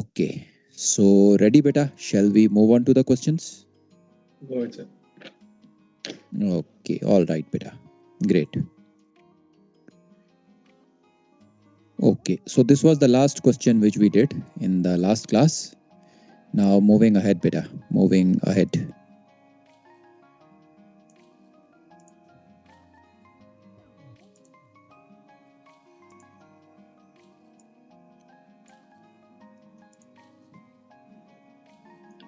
Okay. So ready, beta? Shall we move on to the questions? Go ahead, sir. Okay. All right, beta. Great. Okay. So this was the last question which we did in the last class. Now moving ahead, beta. Moving ahead.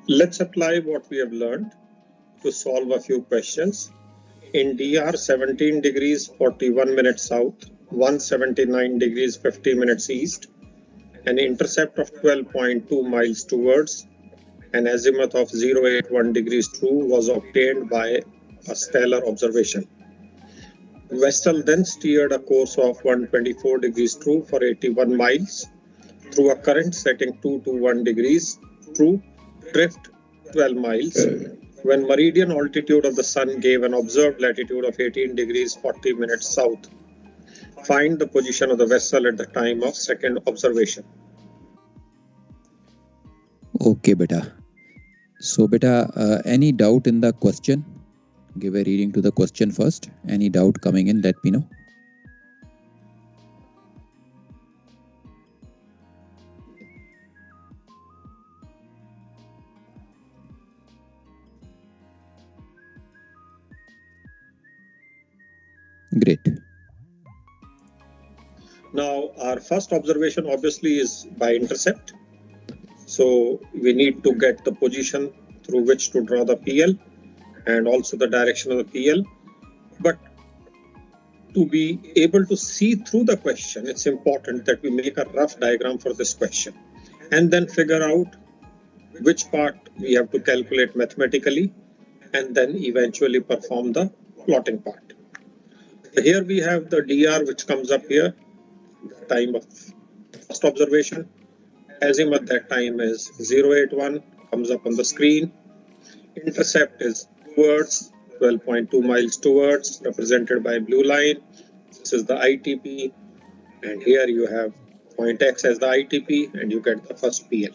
Let's apply what we have learned to solve a few questions. In DR 17 degrees 41 minutes south, 179 degrees 50 minutes east, an intercept of 12.2 miles towards an azimuth of 081 degrees true was obtained by a stellar observation. Vessel then steered a course of 124 degrees true for 81 miles through a current setting 221 degrees true, drift 12 miles. When meridian altitude of the sun gave an observed latitude of 18 degrees 40 minutes south, find the position of the vessel at the time of second observation. Okay, beta. So, beta, any doubt in the question? Give a reading to the question first. Any doubt coming in, let me know. Great. Now, our first observation obviously is by intercept. So we need to get the position through which to draw the PL and also the direction of the PL. But to be able to see through the question, it's important that we make a rough diagram for this question and then figure out which part we have to calculate mathematically and then eventually perform the plotting part. So here we have the DR which comes up here, the time of first observation. Azimuth that time is 081, comes up on the screen. Intercept is towards, 12.2 miles towards, represented by blue line. This is the ITP, and here you have point X as the ITP, and you get the first PL.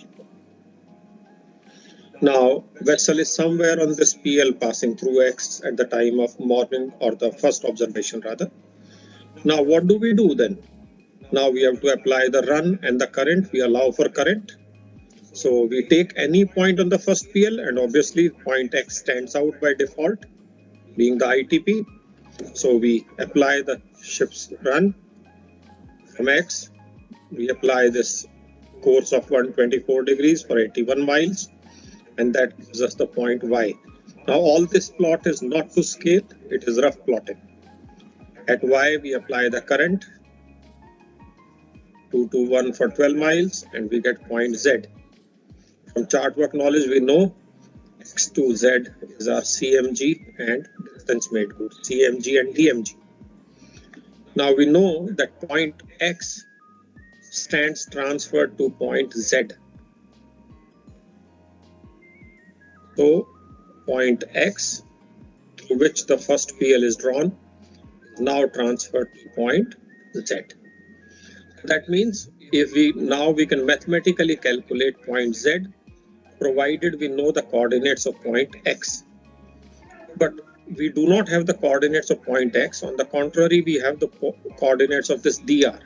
Now, vessel is somewhere on this PL passing through X at the time of morning, or the first observation rather. Now, what do we do then? Now we have to apply the run and the current. We allow for current. So we take any point on the first PL, and obviously point X stands out by default, being the ITP. So we apply the ship's run from X. We apply this course of 124 degrees for 81 miles, and that gives us the point Y. Now all this plot is not to scale, it is rough plotting. At Y we apply the current, 221 for 12 miles, and we get point Z. From chart work knowledge, we know X to Z is our CMG and distance made good, CMG and DMG. Now we know that point X stands transferred to point Z. So point X, through which the first PL is drawn, is now transferred to point Z. That means if we can mathematically calculate point Z, provided we know the coordinates of point X. But we do not have the coordinates of point X. On the contrary, we have the coordinates of this DR.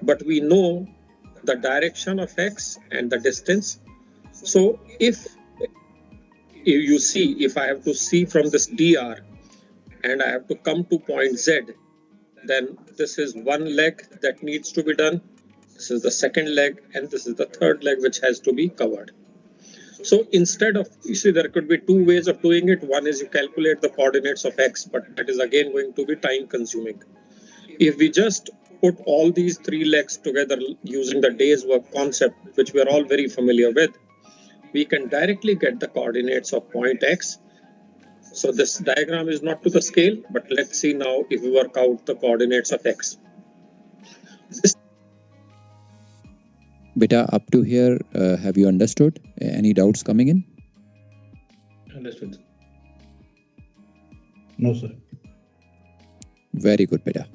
But we know the direction of X and the distance. So if I have to see from this DR and I have to come to point Z, then this is one leg that needs to be done. This is the second leg, and this is the third leg which has to be covered. So instead of, there could be two ways of doing it. One is you calculate the coordinates of X, but that is again going to be time consuming. If we just put all these three legs together using the day's work concept, which we are all very familiar with, we can directly get the coordinates of point X. So this diagram is not to the scale, but let's see now if we work out the coordinates of X. Beta, up to here, have you understood? Any doubts coming in? Understood. No, sir. Very good, beta.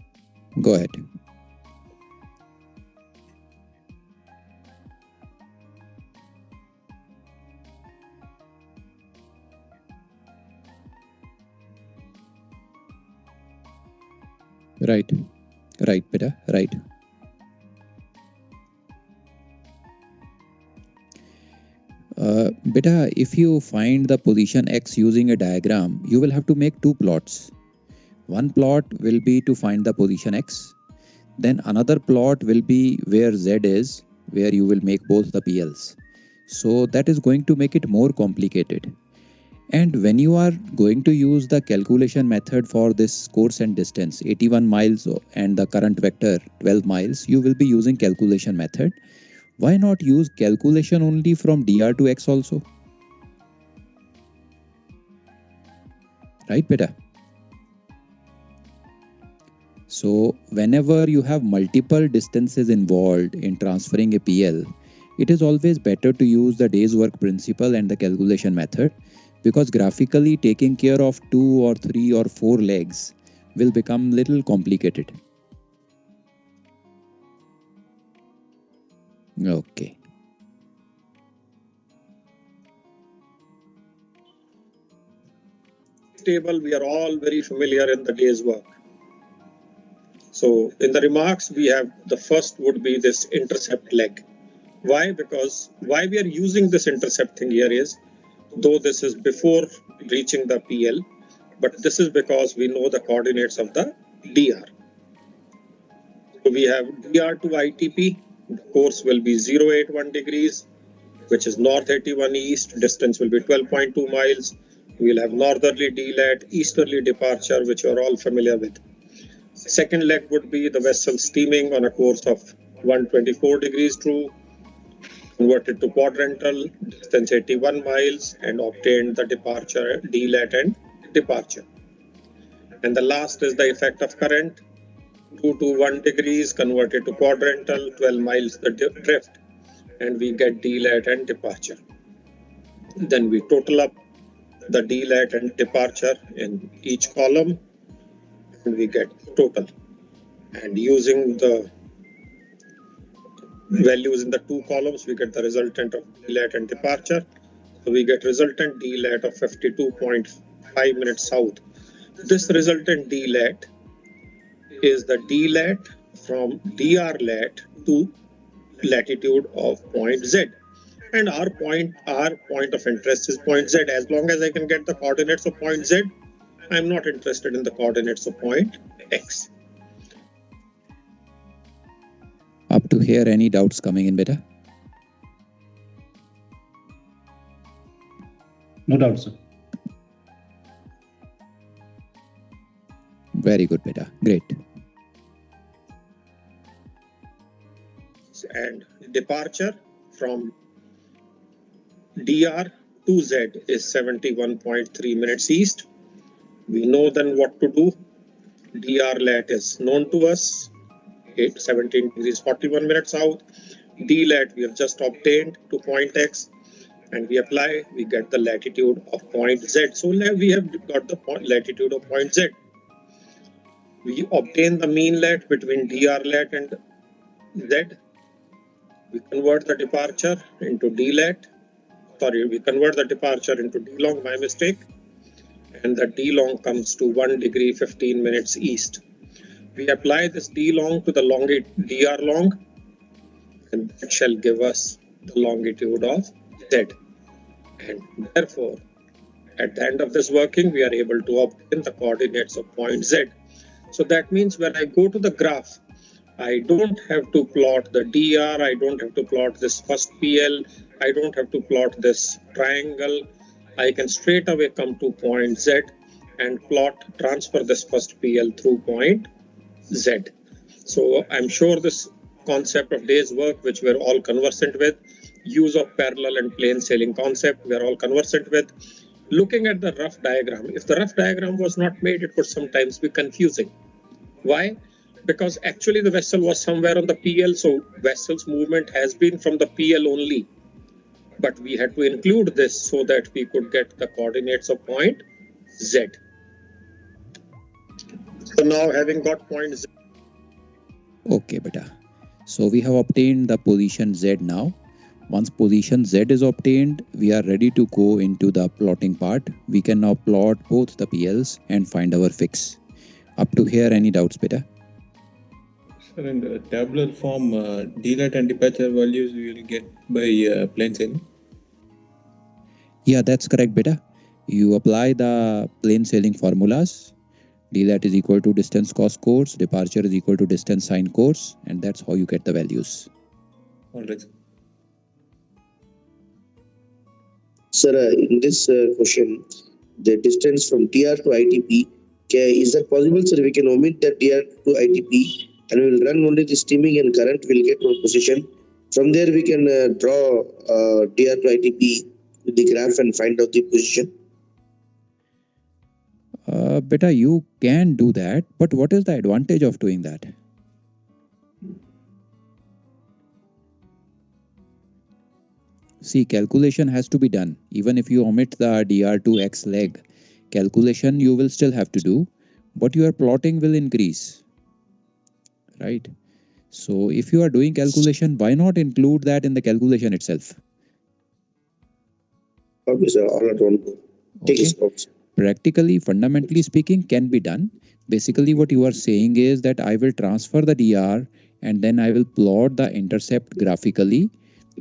Go ahead. Right. Right, beta. Right. Beta, if you find the position X using a diagram, you will have to make two plots. One plot will be to find the position X. Then another plot will be where Z is, where you will make both the PLs. So that is going to make it more complicated. And when you are going to use the calculation method for this course and distance, 81 miles and the current vector 12 miles, you will be using calculation method. Why not use calculation only from dr to x also? Right, beta? So whenever you have multiple distances involved in transferring a PL, it is always better to use the day's work principle and the calculation method, because graphically taking care of 2 or 3 or 4 legs will become little complicated. Okay. Table we are all very familiar in the day's work. So in the remarks, we have the first would be this intercept leg. Why? Because why we are using this intercept thing here is, though this is before reaching the PL, but this is because we know the coordinates of the DR. So we have DR to ITP, the course will be 081 degrees, which is north 81 east, distance will be 12.2 miles. We'll have northerly delat, easterly departure, which you are all familiar with. Second leg would be the vessel steaming on a course of 124 degrees true, converted to quadrantal, distance 81 miles, and obtained the departure, delat and departure. And the last is the effect of current, 2 to 1 degrees, converted to quadrantal, 12 miles the drift, and we get delat and departure. Then we total up the delat and departure in each column, and we get total. And using the values in the two columns, we get the resultant of delat and departure. So we get resultant delat of 52.5 minutes south. This resultant delat is the delat from dr lat to latitude of point Z. And our point of interest is point Z. As long as I can get the coordinates of point Z, I'm not interested in the coordinates of point X. Up to here, any doubts coming in, beta? No doubt, sir. Very good, beta. Great. And departure from DR to Z is 71.3 minutes east. We know then what to do. DR lat is known to us, 17 degrees 41 minutes south. D lat we have just obtained to point X, and we apply, we get the latitude of point Z. So we have got the latitude of point Z. We obtain the mean lat between DR lat and Z. We convert the departure into D lat. Sorry, we convert the departure into D long, my mistake. And the D long comes to 1 degree 15 minutes east. We apply this D long to the DR long, and that shall give us the longitude of Z. And therefore, at the end of this working, we are able to obtain the coordinates of point Z. So that means when I go to the graph, I don't have to plot the DR, I don't have to plot this first PL, I don't have to plot this triangle. I can straight away come to point Z and transfer this first PL through point Z. So I'm sure this concept of day's work, which we're all conversant with, use of parallel and plane sailing concept, we're all conversant with. Looking at the rough diagram, if the rough diagram was not made, it would sometimes be confusing. Why? Because actually the vessel was somewhere on the PL, so vessel's movement has been from the PL only. But we had to include this so that we could get the coordinates of point Z. So now having got point Z. Okay, beta. So we have obtained the position Z now. Once position Z is obtained, we are ready to go into the plotting part. We can now plot both the PLs and find our fix. Up to here, any doubts, beta? Sir, in the tabular form, delight and departure values we will get by plane sailing. Yeah, that's correct, beta. You apply the plane sailing formulas. Dlat is equal to distance cos course, departure is equal to distance sine course, and that's how you get the values. All right. Sir, in this question, the distance from DR to ITP, is that possible, sir? We can omit the DR to ITP and we will run only the steaming and current will get one position. From there, we can draw DR to ITP with the graph and find out the position. Beta, you can do that, but what is the advantage of doing that? See, calculation has to be done. Even if you omit the dr2x leg, calculation you will still have to do, but your plotting will increase, right? So if you are doing calculation, why not include that in the calculation itself? Okay, sir, all at one go. Take Okay. his spots. Practically, fundamentally speaking, can be done. Basically, what you are saying is that I will transfer the dr and then I will plot the intercept graphically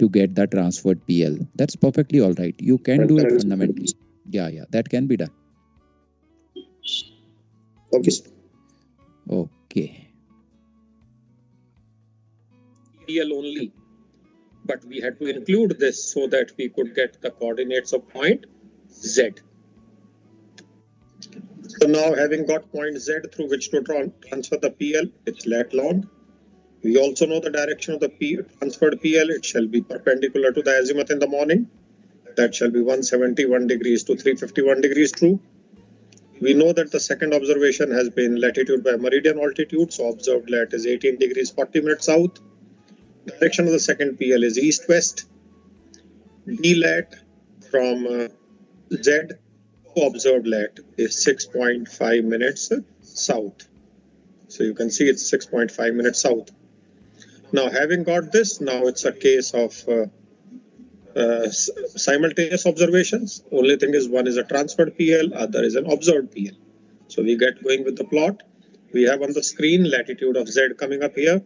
to get the transferred PL. That's perfectly all right. You can do it fundamentally. Yeah, that can be done. Okay, sir. Okay. PL only, but we had to include this so that we could get the coordinates of point Z. So now, having got point Z through which to transfer the PL, it's lat long. We also know the direction of the transferred PL. It shall be perpendicular to the azimuth in the morning. That shall be 171 degrees to 351 degrees true. We know that the second observation has been latitude by meridian altitude. So observed lat is 18 degrees 40 minutes south. Direction of the second PL is east-west. D lat from Z to observed lat is 6.5 minutes south. So you can see it's 6.5 minutes south. Now, having got this, now it's a case of simultaneous observations. Only thing is, one is a transferred PL, other is an observed PL. So we get going with the plot. We have on the screen latitude of Z coming up here.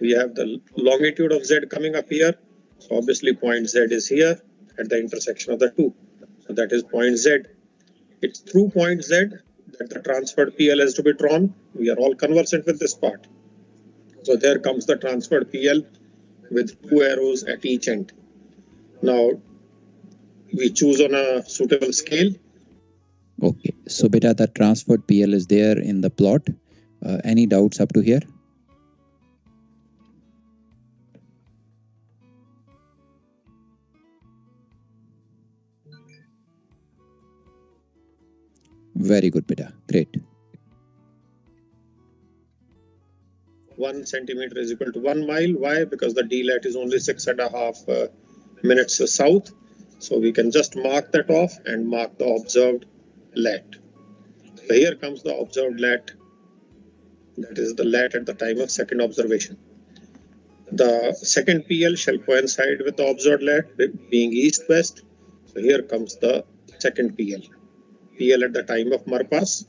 We have the longitude of Z coming up here. So obviously point Z is here at the intersection of the two. So that is point Z. It's through point Z that the transferred PL has to be drawn. We are all conversant with this part. So there comes the transferred PL with two arrows at each end. Now we choose on a suitable scale. Okay. So beta, the transferred PL is there in the plot. Any doubts up to here? Very good, beta. Great. 1 centimeter is equal to 1 mile. Why? Because the D lat is only 6.5 minutes south. So we can just mark that off and mark the observed lat. So here comes the observed lat. That is the lat at the time of second observation. The second PL shall coincide with the observed lat being east-west. So here comes the second PL. PL at the time of Marpas.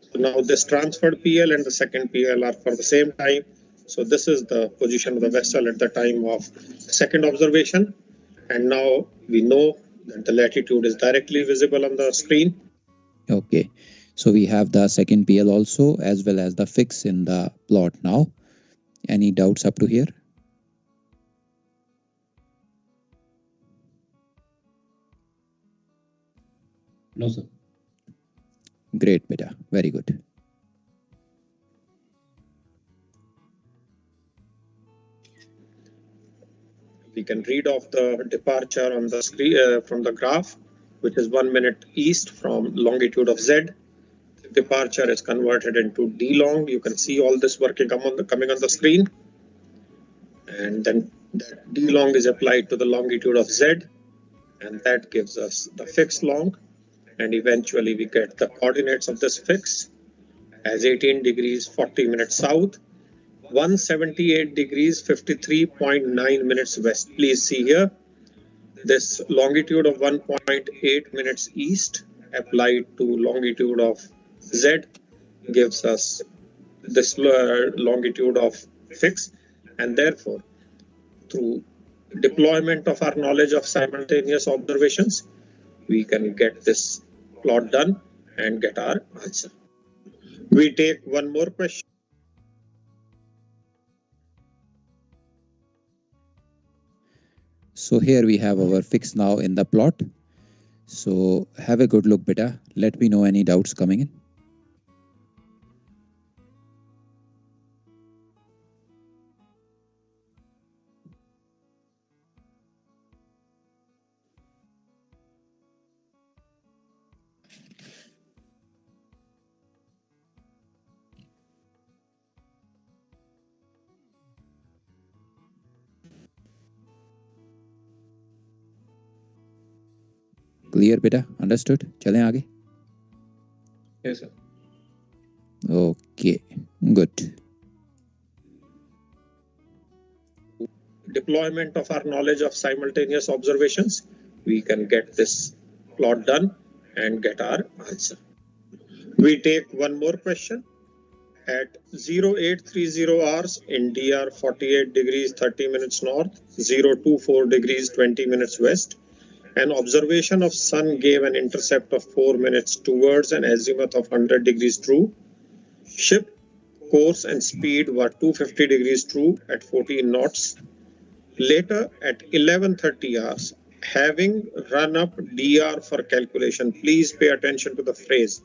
So now this transferred PL and the second PL are for the same time. So this is the position of the vessel at the time of second observation. And now we know that the latitude is directly visible on the screen. Okay. So we have the second PL also as well as the fix in the plot now. Any doubts up to here? No, sir. Great, beta. Very good. We can read off the departure on the screen from the graph, which is 1 minute east from longitude of Z. The departure is converted into D long. You can see all this working coming on the screen. And then that D long is applied to the longitude of Z. And that gives us the fixed long. And eventually we get the coordinates of this fix as 18 degrees 40 minutes south, 178 degrees 53.9 minutes west. Please see here, this longitude of 1.8 minutes east applied to longitude of Z gives us this longitude of fix, and therefore through deployment of our knowledge of simultaneous observations, we can get this plot done and get our answer. We take one more question. So here we have our fix now in the plot. So have a good look, beta. Let me know any doubts coming in. Clear, beta? Understood? चलें आगे? Yes, sir. Okay, good. Deployment of our knowledge of simultaneous observations, we can get this plot done and get our answer. We take one more question. At 0830 hours in DR 48 degrees 30 minutes north, 024 degrees 20 minutes west, an observation of sun gave an intercept of 4 minutes towards an azimuth of 100 degrees true. Ship course and speed were 250 degrees true at 14 knots. Later at 11:30 hours, having run up DR for calculation, please pay attention to the phrase,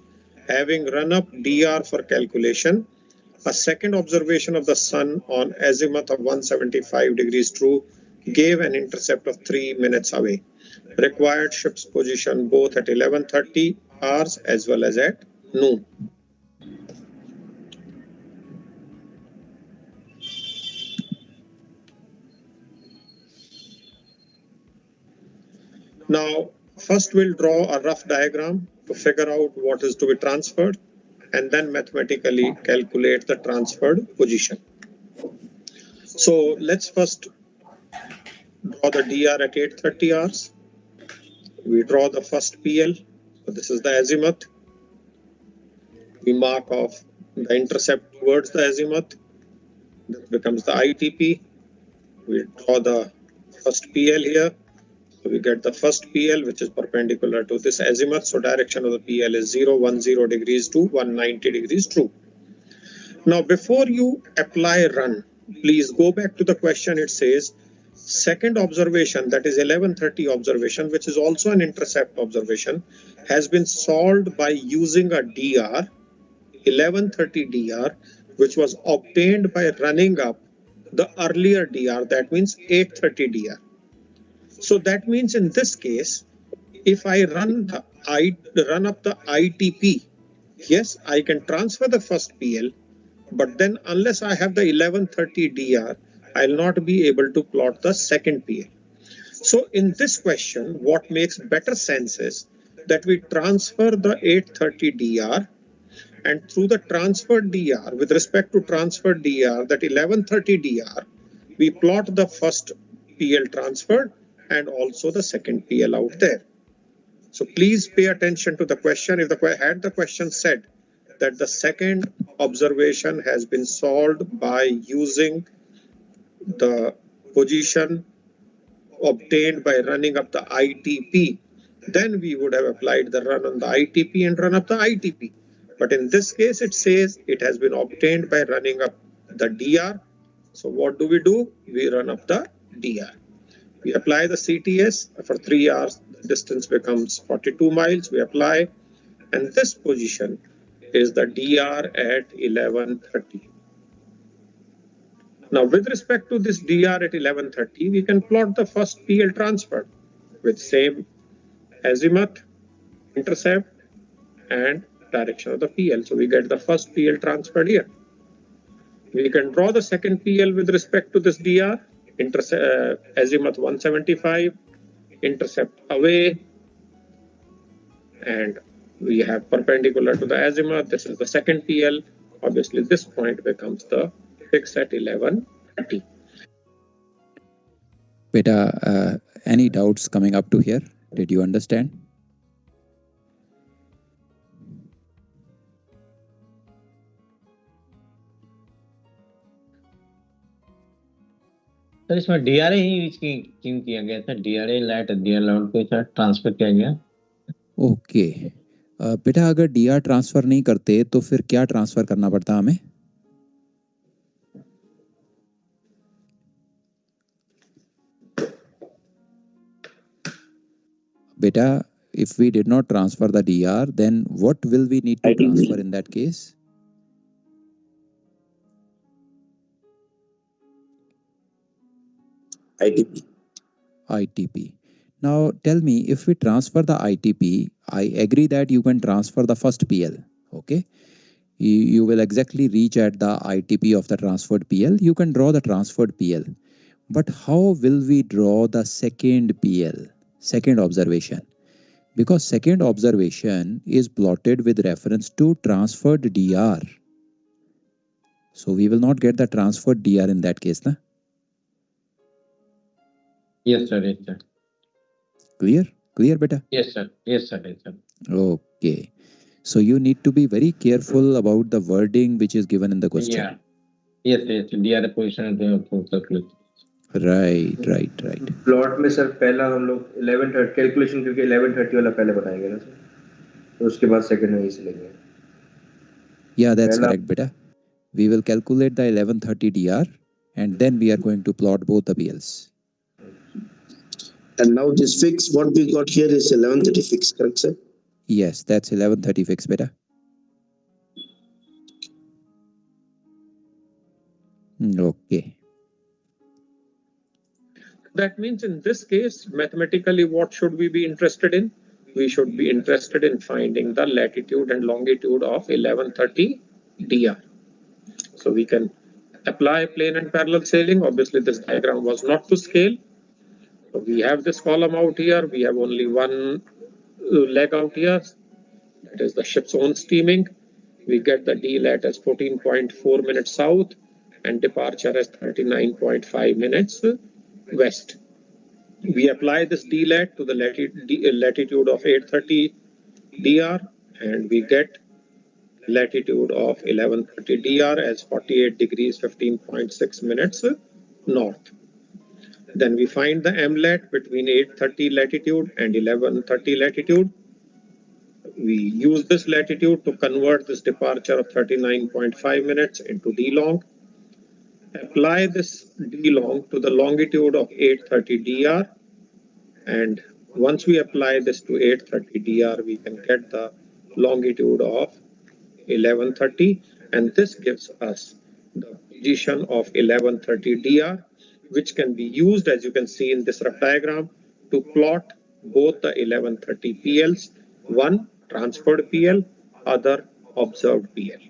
having run up DR for calculation, a second observation of the sun on azimuth of 175 degrees true gave an intercept of 3 minutes away. Required ship's position both at 11:30 hours as well as at noon. Now, first we'll draw a rough diagram to figure out what is to be transferred and then mathematically calculate the transferred position. So let's first draw the DR at 8:30 hours. We draw the first PL. So this is the azimuth. We mark off the intercept towards the azimuth. That becomes the ITP. We draw the first PL here. So we get the first PL, which is perpendicular to this azimuth. So direction of the PL is 010 degrees to 190 degrees true. Now, before you apply run, please go back to the question. It says second observation, that is 11:30 observation, which is also an intercept observation, has been solved by using a DR, 11:30 DR, which was obtained by running up the earlier DR, that means 8:30 DR. So that means in this case, if I run up the ITP, yes, I can transfer the first PL, but then unless I have the 11:30 DR, I'll not be able to plot the second PL. So in this question, what makes better sense is that we transfer the 8:30 DR, and through the transferred DR, with respect to transferred DR, that 11:30 DR, we plot the first PL transferred and also the second PL out there. So please pay attention to the question. If the question said that the second observation has been solved by using the position obtained by running up the ITP, then we would have applied the run on the ITP and run up the ITP. But in this case, it says it has been obtained by running up the DR. So what do? We run up the DR. We apply the CTS for 3 hours. The distance becomes 42 miles. We apply, and this position is the DR at 11:30. Now, with respect to this DR at 11:30, we can plot the first PL transfer with same azimuth, intercept, and direction of the PL. So we get the first PL transferred here. We can draw the second PL with respect to this DR. Azimuth 175, intercept away, and we have perpendicular to the azimuth. This is the second PL. Obviously, this point becomes the fix at 11:30. Beta, any doubts coming up to here? Did you understand? Sir इसमें DRA ही क्यों किया गया था? DRA late D R lot को साथ transfer किया गया। Okay बेटा, अगर डीआर ट्रांसफर नहीं करते तो फिर क्या ट्रांसफर करना पड़ता हमें? Beta, if we did not transfer the DR, then what will we need to ITP. transfer in that case? ITP. ITP. Now tell me, if we transfer the ITP, I agree that you can transfer the first PL, okay? You will exactly reach at the ITP of the transferred PL. You can draw the transferred PL. But how will we draw the second PL, second observation? Because second observation is plotted with reference to transferred DR. So we will not get the transferred DR in that case, na? Yes sir, yes sir. Clear? Clear, beta? Yes sir, yes sir, yes sir. Okay. So you need to be very careful about the wording which is given in the question. Yeah. Yes, yes, DR position calculate. Right. Plot में sir पहला हम लोग 11:30 calculation करके 11:30 वाला पहले बताएंगे ना sir, तो उसके बाद सेकंड वहीं से लेंगे। Yeah, that's पहला correct, beta. We will calculate the 1130 DR and then we are going to plot both the PLs. And now this fix, what we got here is 1130 fix, correct, sir? Yes, that's 1130 fix, beta. Okay. That means in this case, mathematically, what should we be interested in? We should be interested in finding the latitude and longitude of 1130 DR. So we can apply plane and parallel sailing. Obviously, this diagram was not to scale. So we have this column out here. We have only one leg out here. That is the ship's own steaming. We get the DLAT as 14.4 minutes south and departure as 39.5 minutes west. We apply this DLAT to the latitude of 830 DR and we get latitude of 1130 DR as 48 degrees 15.6 minutes north. Then we find the MLAT between 830 latitude and 1130 latitude. We use this latitude to convert this departure of 39.5 minutes into D long. Apply this D long to the longitude of 830 DR. And once we apply this to 830 DR, we can get the longitude of 1130. And this gives us the position of 1130 DR, which can be used, as you can see in this rough diagram, to plot both the 1130 PLs, one transferred PL, other observed PL.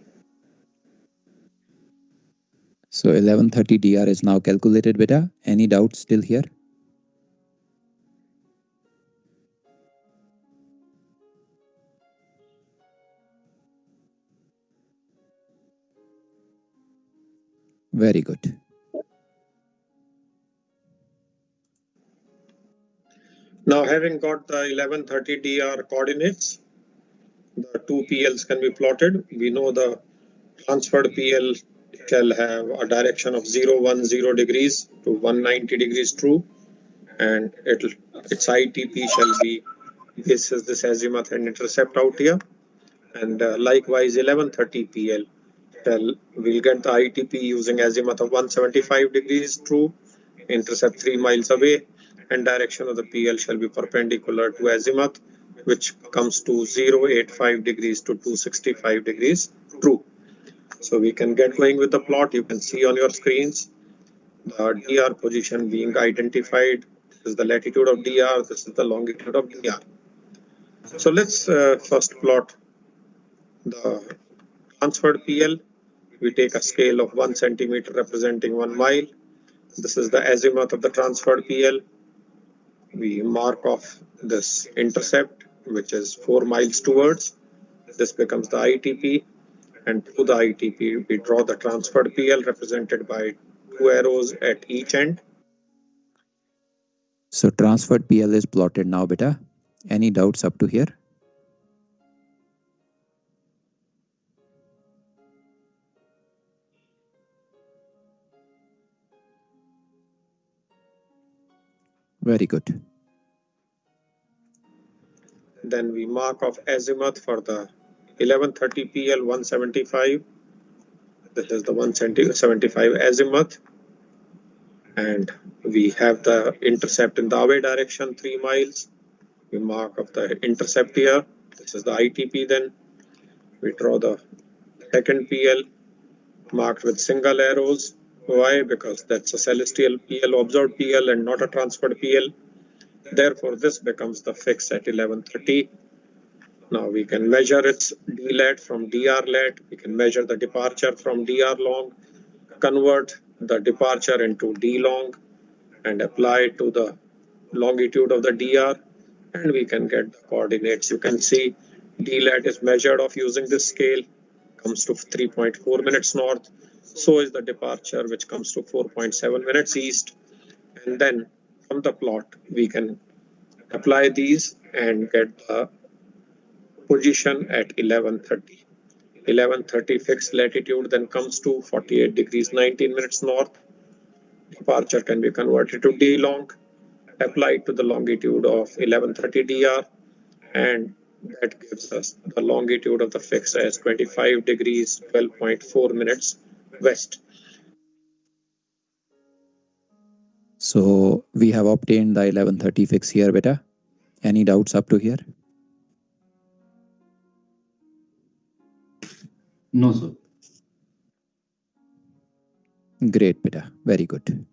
So 1130 DR is now calculated, beta. Any doubts still here? Very good. Now, having got the 1130 DR coordinates, the two PLs can be plotted. We know the transferred PL shall have a direction of 010 degrees to 190 degrees true, and its ITP shall be this azimuth and intercept out here. And likewise 1130 PL we'll get the ITP using azimuth of 175 degrees true, intercept 3 miles away, and direction of the PL shall be perpendicular to azimuth, which comes to 085 degrees to 265 degrees true. So we can get going with the plot. You can see on your screens the DR position being identified. This is the latitude of DR, this is the longitude of DR. So let's first plot the transferred PL. We take a scale of 1 centimeter representing 1 mile. This is the azimuth of the transferred PL. We mark off this intercept, which is 4 miles towards. This becomes the ITP. And to the ITP, we draw the transferred PL represented by 2 arrows at each end. So transferred PL is plotted now, beta. Any doubts up to here? Very good. Then we mark off azimuth for the 1130 PL 175. This is the 175 azimuth. And we have the intercept in the away direction, 3 miles. We mark off the intercept here. This is the ITP then. We draw the second PL marked with single arrows. Why? Because that's a celestial PL, observed PL and not a transferred PL. Therefore, this becomes the fix at 1130. Now we can measure its DLAT from DR lat. We can measure the departure from DR long, convert the departure into D long and apply it to the longitude of the DR, and we can get the coordinates. You can see DLAT is measured off using this scale, comes to 3.4 minutes north. So is the departure, which comes to 4.7 minutes east. And then from the plot, we can apply these and get the position at 1130. 1130 fixed latitude then comes to 48 degrees 19 minutes north. Departure can be converted to D long, applied to the longitude of 1130 DR, and that gives us the longitude of the fix as 25 degrees 12.4 minutes west. So we have obtained the 1130 fix here, beta. Any doubts up to here? No, sir. Great, beta. Very good.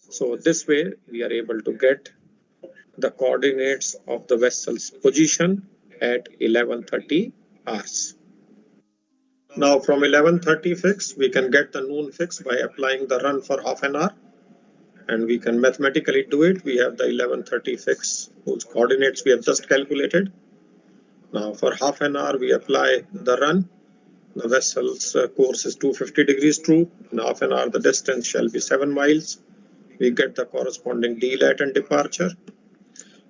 So this way we are able to get the coordinates of the vessel's position at 1130 hours. Now from 1130 fix, we can get the noon fix by applying the run for half an hour. And we can mathematically do it. We have the 1130 fix whose coordinates we have just calculated. Now for half an hour, we apply the run. The vessel's course is 250 degrees true. In half an hour, the distance shall be 7 miles. We get the corresponding DLAT and departure.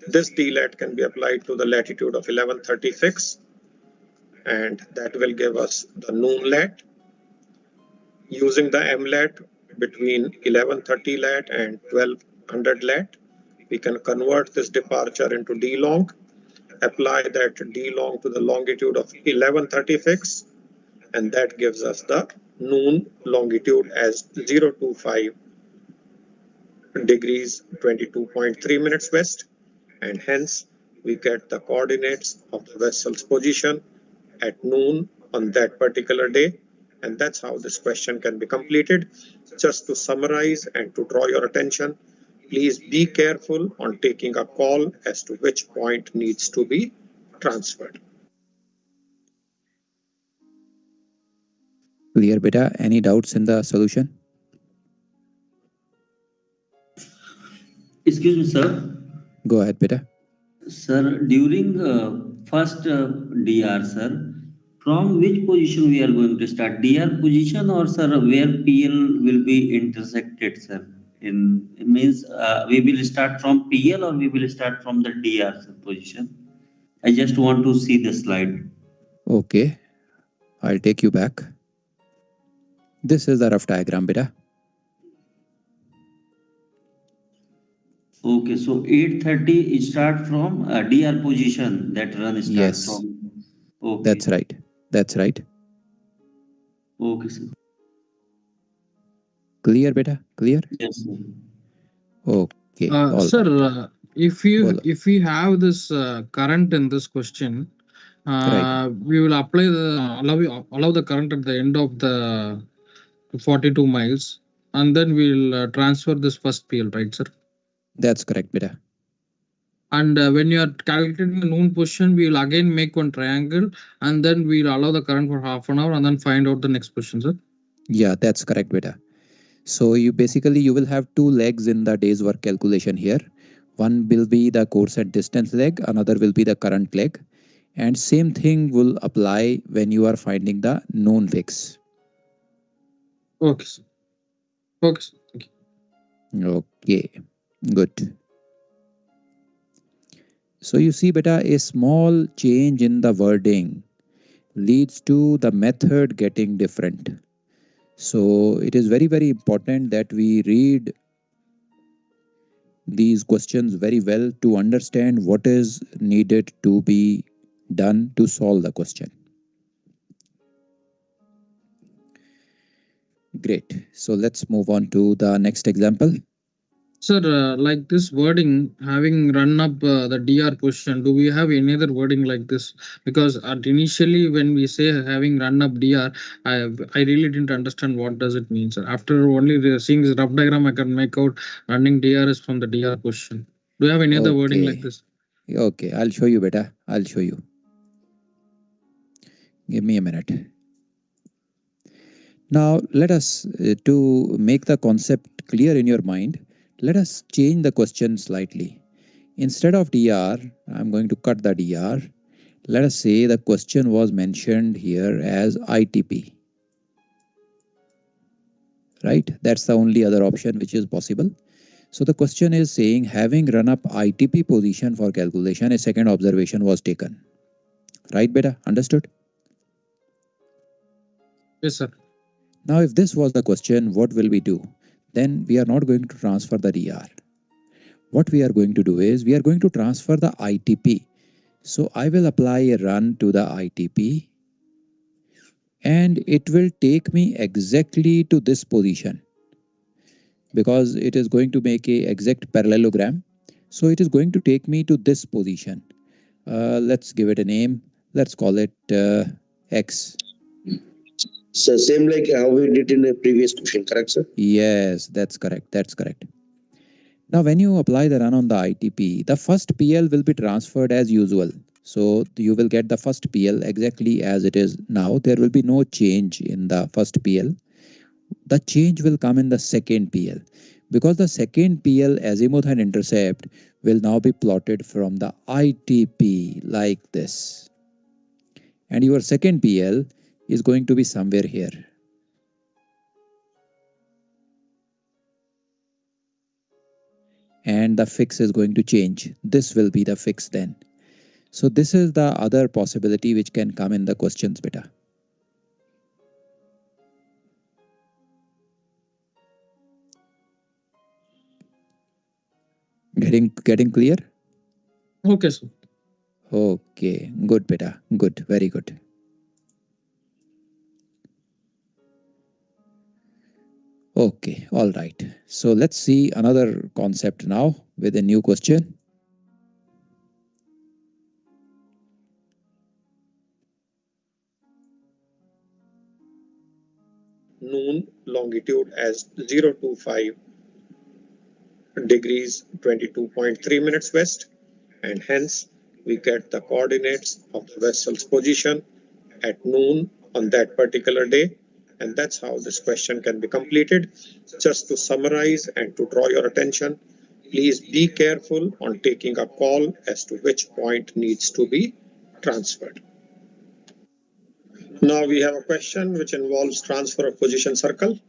This DLAT can be applied to the latitude of 1130 fix, and that will give us the noon lat. Using the MLAT between 1130 lat and 1200 lat, we can convert this departure into D long, apply that D long to the longitude of 1130 fix, and that gives us the noon longitude as 025 degrees 22.3 minutes west, and hence we get the coordinates of the vessel's position at noon on that particular day. And that's how this question can be completed. Just to summarize and to draw your attention, please be careful on taking a call as to which point needs to be transferred. Clear, beta. Any doubts in the solution? Excuse me, sir. Go ahead, beta. Sir, during first DR, sir, from which position we are going to start? DR position or, sir, where PL will be intersected, sir? It means we will start from PL or we will start from the DR, sir, position? I just want to see the slide. Okay. I'll take you back. This is the rough diagram, beta. Okay, so 8:30 start from DR position, that run start Yes. from. Okay. That's right. That's right. Okay, sir. Clear, beta? Clear? Yes, sir. Okay. all Sir, right. if we have this current in this question, Right. we will apply allow the current at the end of the 42 miles, and then we'll transfer this first PL, right, sir? That's correct, beta. And when you are calculating the noon position, we will again make one triangle, and then we'll allow the current for half an hour, and then find out the next position, sir. Yeah, that's correct, beta. So you will have two legs in the day's work calculation here. One will be the course and distance leg, another will be the current leg. And same thing will apply when you are finding the known fix. Okay, sir. Okay, sir. Thank you. Okay, good. So you see, beta, a small change in the wording leads to the method getting different. So it is very, very important that we read these questions very well to understand what is needed to be done to solve the question. Great. So let's move on to the next example. Sir, like this wording, having run up the DR position, do we have any other wording like this? Because initially when we say having run up DR, I really didn't understand what does it mean, sir. After only seeing this rough diagram, I can make out running DR is from the DR position. Do you have any other wording like this? Okay, I'll show you, beta. I'll show you. Give me a minute. Now, let us, to make the concept clear in your mind, let us change the question slightly. Instead of DR, I'm going to cut the DR. Let us say the question was mentioned here as ITP. Right? That's the only other option which is possible. So the question is saying, having run up ITP position for calculation, a second observation was taken. Right, beta? Understood? Yes, sir. Now, if this was the question, what will we do? Then we are not going to transfer the DR. What we are going to do is, we are going to transfer the ITP. So I will apply a run to the ITP and it will take me exactly to this position because it is going to make a exact parallelogram. So it is going to take me to this position. Let's give it a name. Let's call it X. So same like how we did in the previous question, correct, sir? Yes, that's correct. That's correct. Now, when you apply the run on the ITP, the first PL will be transferred as usual. So you will get the first PL exactly as it is now. There will be no change in the first PL. The change will come in the second PL because the second PL azimuth and intercept will now be plotted from the ITP like this. And your second PL is going to be somewhere here. And the fix is going to change. This will be the fix then. So this is the other possibility which can come in the questions, beta. Getting clear? Okay, sir. Okay, good, beta. Good, very good. Okay, all right. So let's see another concept now with a new question. Noon longitude as 025 degrees 22.3 minutes west, and hence we get the coordinates of the vessel's position at noon on that particular day, and that's how this question can be completed. Just to summarize and to draw your attention, please be careful on taking a call as to which point needs to be transferred. Now we have a question which involves transfer of position circle.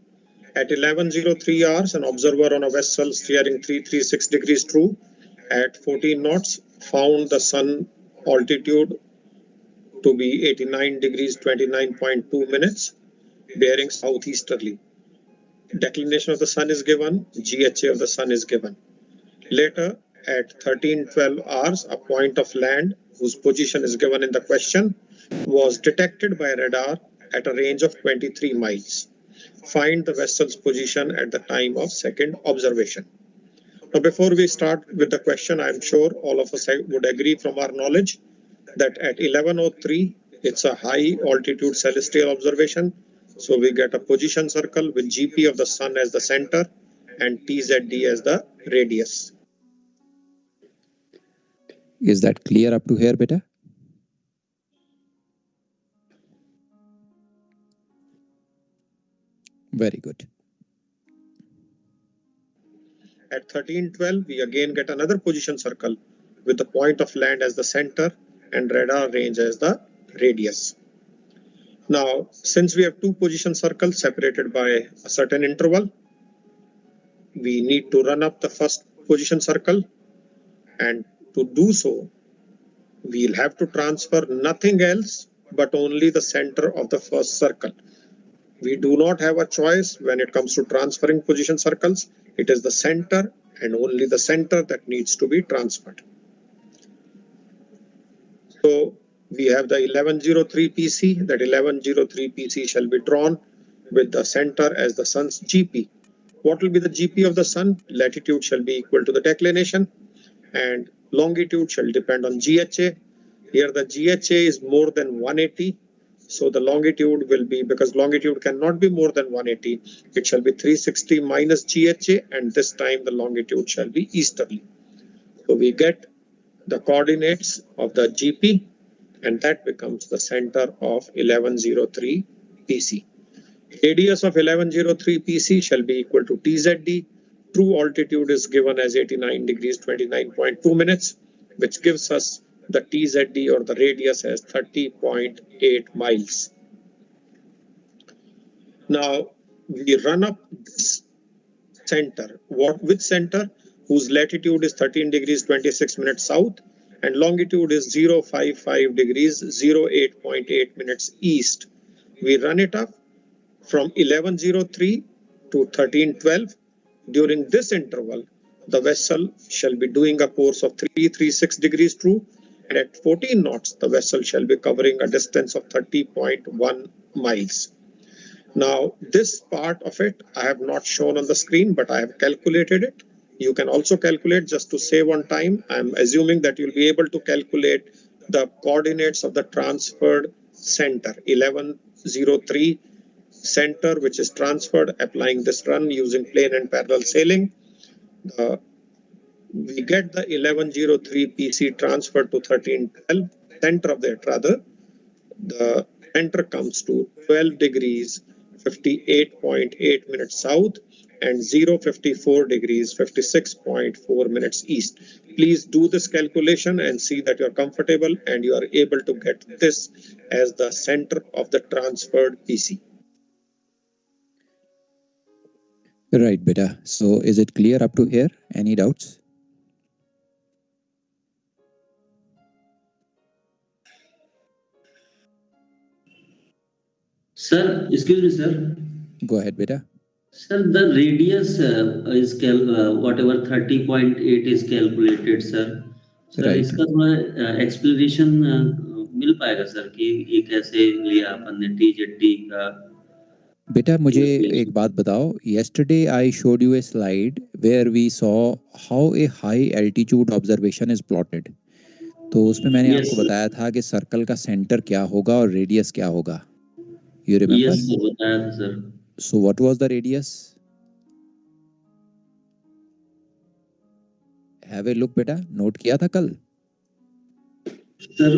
At 11:03 hours, an observer on a vessel steering 336 degrees true at 14 knots found the sun altitude to be 89 degrees 29.2 minutes, bearing southeasterly. Declination of the sun is given, GHA of the sun is given. Later, at 13:12 hours, a point of land whose position is given in the question was detected by radar at a range of 23 miles. Find the vessel's position at the time of second observation. Now, before we start with the question, I'm sure all of us would agree from our knowledge that at 11:03, it's a high altitude celestial observation. So we get a position circle with GP of the sun as the center and TZD as the radius. Is that clear up to here, beta? Very good. At 13:12, we again get another position circle with the point of land as the center and radar range as the radius. Now, since we have two position circles separated by a certain interval, we need to run up the first position circle, and to do so, we'll have to transfer nothing else but only the center of the first circle. We do not have a choice when it comes to transferring position circles. It is the center and only the center that needs to be transferred. So we have the 1103 PC. That 1103 PC shall be drawn with the center as the sun's GP. What will be the GP of the sun? Latitude shall be equal to the declination and longitude shall depend on GHA. Here the GHA is more than 180. So the longitude will be, because longitude cannot be more than 180, it shall be 360 minus GHA, and this time the longitude shall be easterly. So we get the coordinates of the GP, and that becomes the center of 1103 PC. Radius of 1103 PC shall be equal to TZD. True altitude is given as 89 degrees 29.2 minutes, which gives us the TZD or the radius as 30.8 miles. Now we run up this center. Which center? Whose latitude is 13 degrees 26 minutes south and longitude is 055 degrees 08.8 minutes east. We run it up from 1103 to 1312. During this interval, the vessel shall be doing a course of 336 degrees true, and at 14 knots, the vessel shall be covering a distance of 30.1 miles. Now, this part of it I have not shown on the screen, but I have calculated it. You can also calculate just to save on time. I'm assuming that you'll be able to calculate the coordinates of the transferred center, 1103 center, which is transferred, applying this run using plane and parallel sailing. We get the 1103 PC transferred to 1312, center of that rather. The center comes to 12 degrees 58.8 minutes south and 054 degrees 56.4 minutes east. Please do this calculation and see that you're comfortable and you are able to get this as the center of the transferred PC. Right, beta. So is it clear up to here? Any doubts? Sir, excuse me, sir. Go ahead, beta. Sir, the radius is whatever 30.8 is calculated, sir. Sir Right. इसका थोड़ा explanation मिल पाएगा sir कि ये कैसे लिया अपन ने TZD का? बेटा मुझे एक बात बताओ. Yesterday I showed you a slide where we saw how a high altitude observation is plotted. तो उसमें मैंने Yes, आपको sir. बताया था कि सर्कल का सेंटर क्या होगा और रेडियस क्या होगा. You remember? Yes, sir, बताया था sir. So what was the radius? Have a look बेटा. नोट किया था कल? सर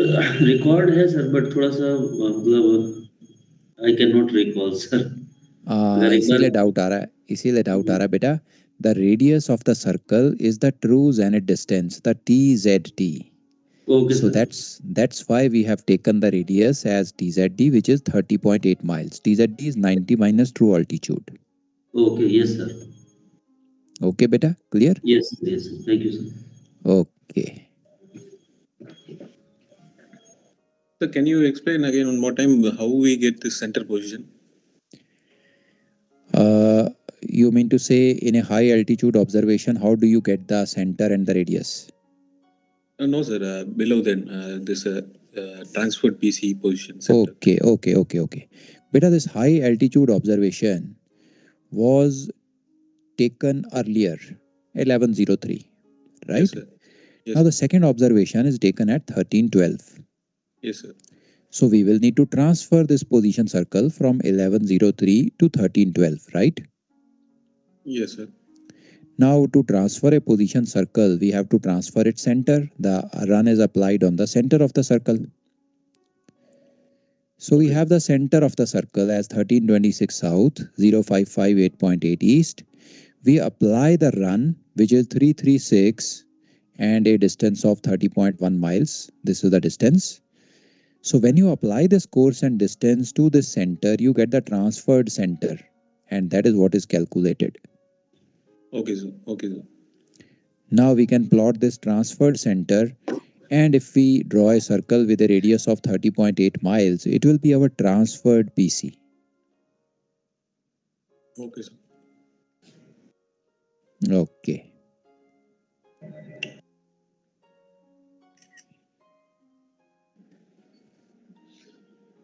रिकॉर्ड है सर, बट थोड़ा सा मतलब I cannot recall, sir. इसीलिए डाउट आ रहा है बेटा. The radius of the circle is the true zenith distance, the TZD. Okay, So sir. that's why we have taken the radius as TZD, which is 30.8 miles. TZD is 90 minus true altitude. Okay, yes, sir. Okay, beta, clear? Yes, yes, sir. Thank you, sir. Okay. So can you explain again one more time how we get this center position? You mean to say in a high altitude observation, how do you get the center and the radius? No, sir. Below then this transferred PC position. Center. Okay. Beta, this high altitude observation was taken earlier, 1103, right? Yes, sir. Yes. Now the second observation is taken at 1312. Yes, sir. So we will need to transfer this position circle from 1103 to 1312, right? Yes, sir. Now to transfer a position circle, we have to transfer its center. The run is applied on the center of the circle. So we have the center of the circle as 1326 south, 0558.8 east. We apply the run, which is 336 and a distance of 30.1 miles. This is the distance. So when you apply this course and distance to this center, you get the transferred center, and that is what is calculated. Okay, sir. Okay, sir. Now we can plot this transferred center And if we draw a circle with a radius of 30.8 miles, it will be our transferred PC. Okay, sir. Okay.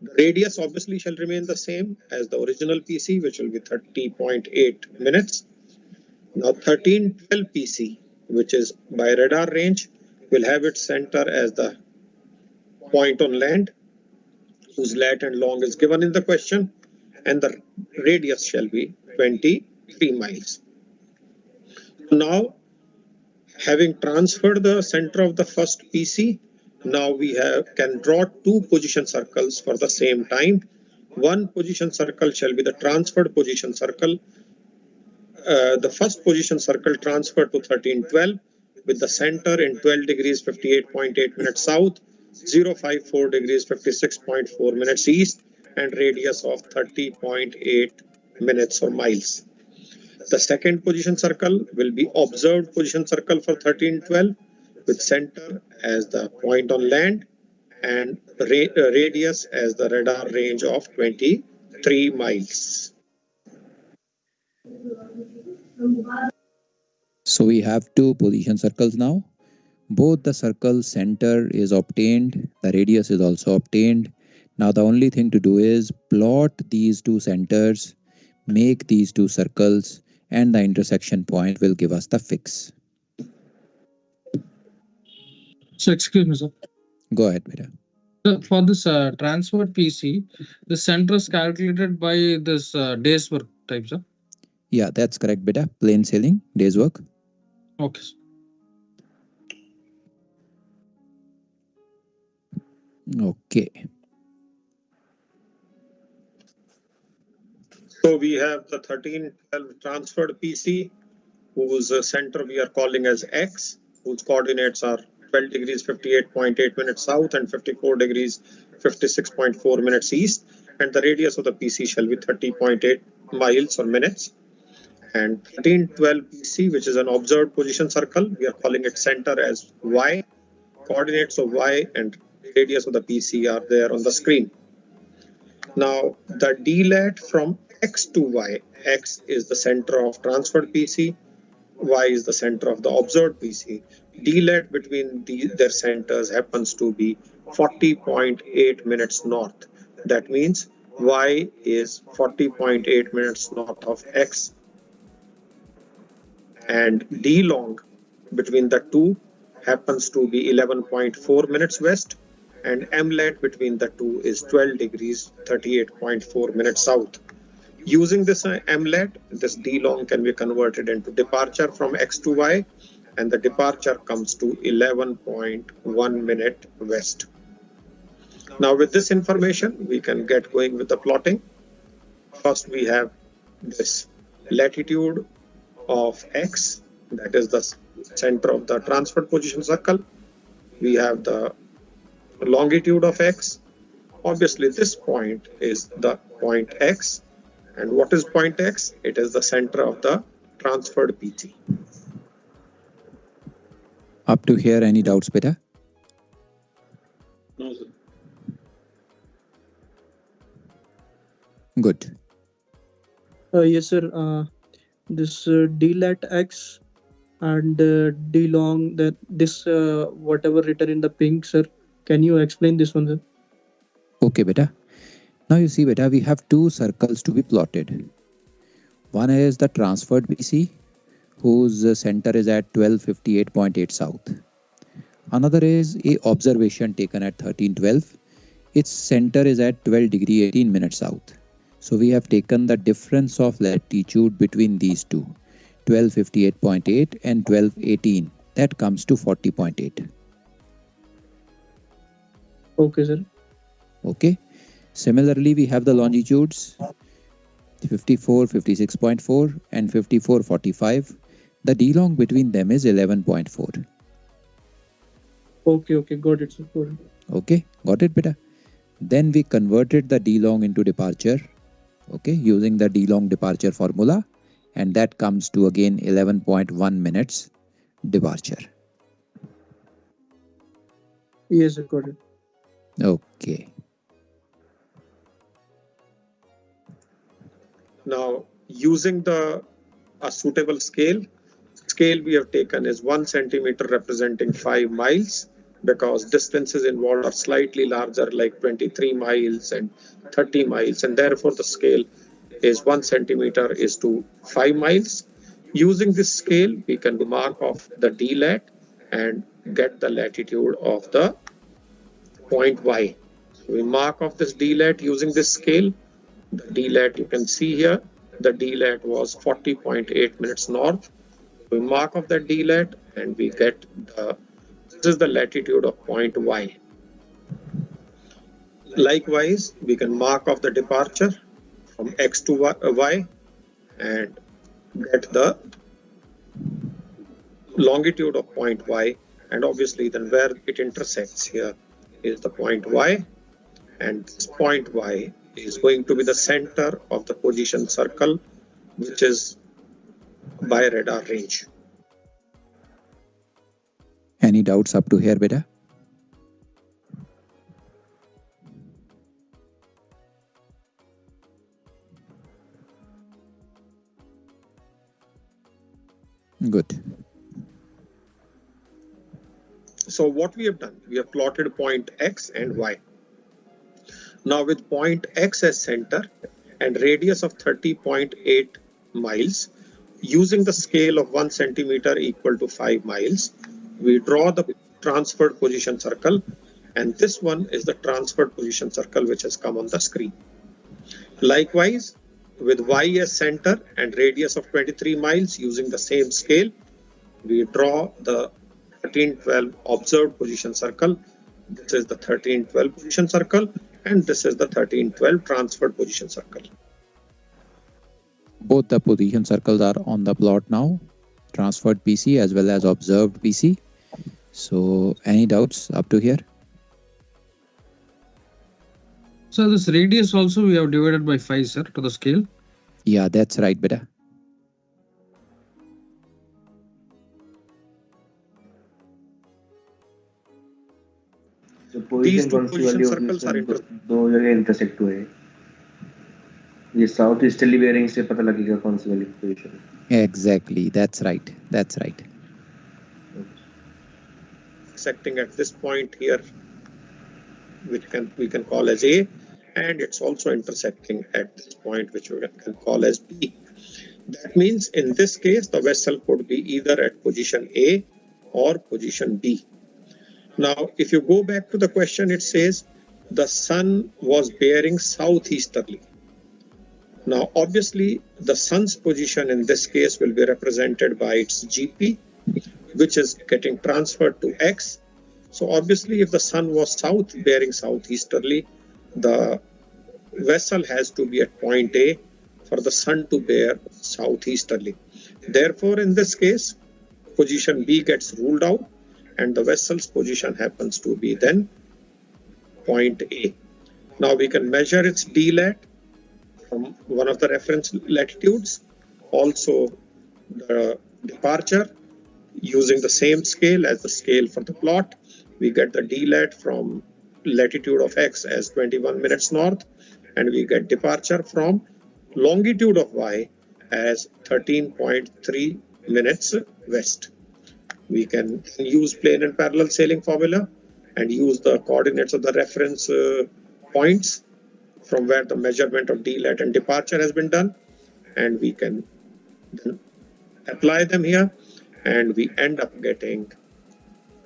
The radius obviously shall remain the same as the original PC, which will be 30.8 minutes. Now 1312 PC, which is by radar range, will have its center as the point on land, whose lat and long is given in the question, and the radius shall be 23 miles. Now, having transferred the center of the first PC, now we can draw two position circles for the same time. One position circle shall be the transferred position circle. The first position circle transferred to 1312 with the center in 12 degrees 58.8 minutes south, 054 degrees 56.4 minutes east, and radius of 30.8 minutes or miles. The second position circle will be observed position circle for 1312 with center as the point on land and radius as the radar range of 23 miles. So we have two position circles now. Both the circle center is obtained, the radius is also obtained. Now the only thing to do is plot these two centers, make these two circles, and the intersection point will give us the fix. So excuse me, sir. Go ahead, beta. For this transferred PC, the center is calculated by this day's work type, sir. Yeah, that's correct, beta. Plain sailing, day's work. Okay, sir. Okay. So we have the 1312 transferred PC, whose center we are calling as X, whose coordinates are 12 degrees 58.8 minutes south and 54 degrees 56.4 minutes east, and the radius of the PC shall be 30.8 miles or minutes. And 1312 PC, which is an observed position circle, we are calling it center as Y. Coordinates of Y and radius of the PC are there on the screen. Now the DLAT from X to Y, X is the center of transferred PC, Y is the center of the observed PC. DLAT between their centers happens to be 40.8 minutes north. That means Y is 40.8 minutes north of X, and D long between the two happens to be 11.4 minutes west, and MLAT between the two is 12 degrees 38.4 minutes south. Using this MLAT, this D long can be converted into departure from X to Y, and the departure comes to 11.1 minute west. Now with this information, we can get going with the plotting. First, we have this latitude of X, that is the center of the transferred position circle. We have the longitude of X. Obviously, this point is the point X. And what is point X? It is the center of the transferred PC. Up to here, any doubts, beta? No, sir. Good. Yes, sir. This DLAT X and D long, that this whatever written in the pink, sir. Can you explain this one, sir? Okay, beta. Now you see, beta, we have two circles to be plotted. One is the transferred PC, whose center is at 1258.8 south. Another is a observation taken at 1312. Its center is at 12 degree 18 minutes south. So we have taken the difference of latitude between these two, 1258.8 and 1218. That comes to 40.8. Okay, sir. Okay. Similarly, we have the longitudes 54, 56.4 and 54, 45. The D long between them is 11.4. Okay, got it, sir. Got it. Okay, got it, beta? Then we converted the D long into departure, okay, using the D long departure formula, and that comes to again 11.1 minutes departure. Yes, sir, got it. Okay. Now, using a suitable scale we have taken is 1 centimeter representing 5 miles, because distances involved are slightly larger, like 23 miles and 30 miles, and therefore the scale is 1 centimeter is to 5 miles. Using this scale, we can mark off the D-lat and get the latitude of the point Y. So we mark off this D-lat using this scale. The D-lat you can see here, the D-lat was 40.8 minutes north. We mark off that D-lat and we get this is the latitude of point Y. Likewise, we can mark off the departure from X to Y and get the longitude of point Y, and obviously then where it intersects here is the point Y, and this point Y is going to be the center of the position circle, which is by radar range. Any doubts up to here, beta? Good. So what we have done, we have plotted point X and Y. Now with point X as center and radius of 30.8 miles, using the scale of 1 centimeter equal to 5 miles, we draw the transferred position circle, and this one is the transferred position circle which has come on the screen. Likewise, with Y as center and radius of 23 miles, using the same scale, we draw the 1312 observed position circle. This is the 1312 position circle, and this is the 1312 transferred position circle. Both the position circles are on the plot now, transferred PC as well as observed PC. So any doubts up to here? So this radius also we have divided by 5, sir, to the scale. Yeah, that's right, beta. So position कौन सी वाली होगी इसमें दो जगह intersect हुए ये south easterly bearing से पता लगेगा कौन सी वाली पोजीशन है. Exactly, that's right. That's right. Intersecting at this point here, which we can call as A, and it's also intersecting at this point, which we can call as B. That means in this case, the vessel could be either at position A or position B. Now, if you go back to the question, it says the sun was bearing southeasterly. Now, obviously, the sun's position in this case will be represented by its GP, which is getting transferred to X. So obviously, if the sun was bearing southeasterly, the vessel has to be at point A for the sun to bear southeasterly. Therefore, in this case, position B gets ruled out, and the vessel's position happens to be then point A. Now we can measure its D-lat from one of the reference latitudes, also the departure using the same scale as the scale for the plot. We get the D-lat from latitude of X as 21 minutes north, and we get departure from longitude of Y as 13.3 minutes west. We can use plane and parallel sailing formula and use the coordinates of the reference points from where the measurement of D-lat and departure has been done, and we can then apply them here, and we end up getting,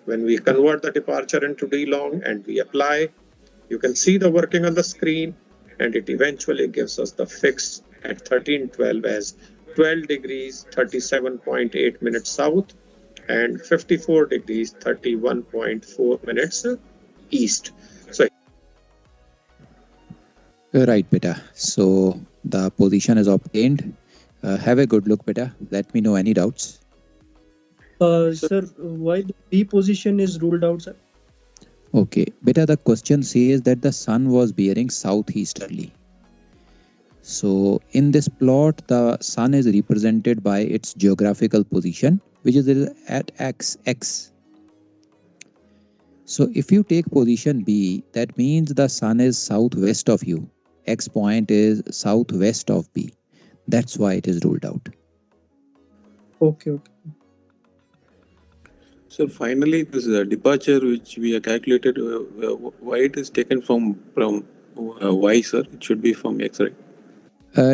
when we convert the departure into D-long and we apply, you can see the working on the screen, and it eventually gives us the fix at 1312 as 12 degrees 37.8 minutes south and 54 degrees 31.4 minutes east. So Right, beta. So the position is obtained. Have a good look, beta. Let me know any doubts. Sir, why the B position is ruled out, sir? Okay, beta, the question says that the sun was bearing southeasterly. So in this plot, the sun is represented by its geographical position, which is at X. So if you take position B, that means the sun is southwest of you. X point is southwest of B. That's why it is ruled out. Okay. So finally, this departure which we have calculated, why it is taken from Y, sir? It should be from X, right?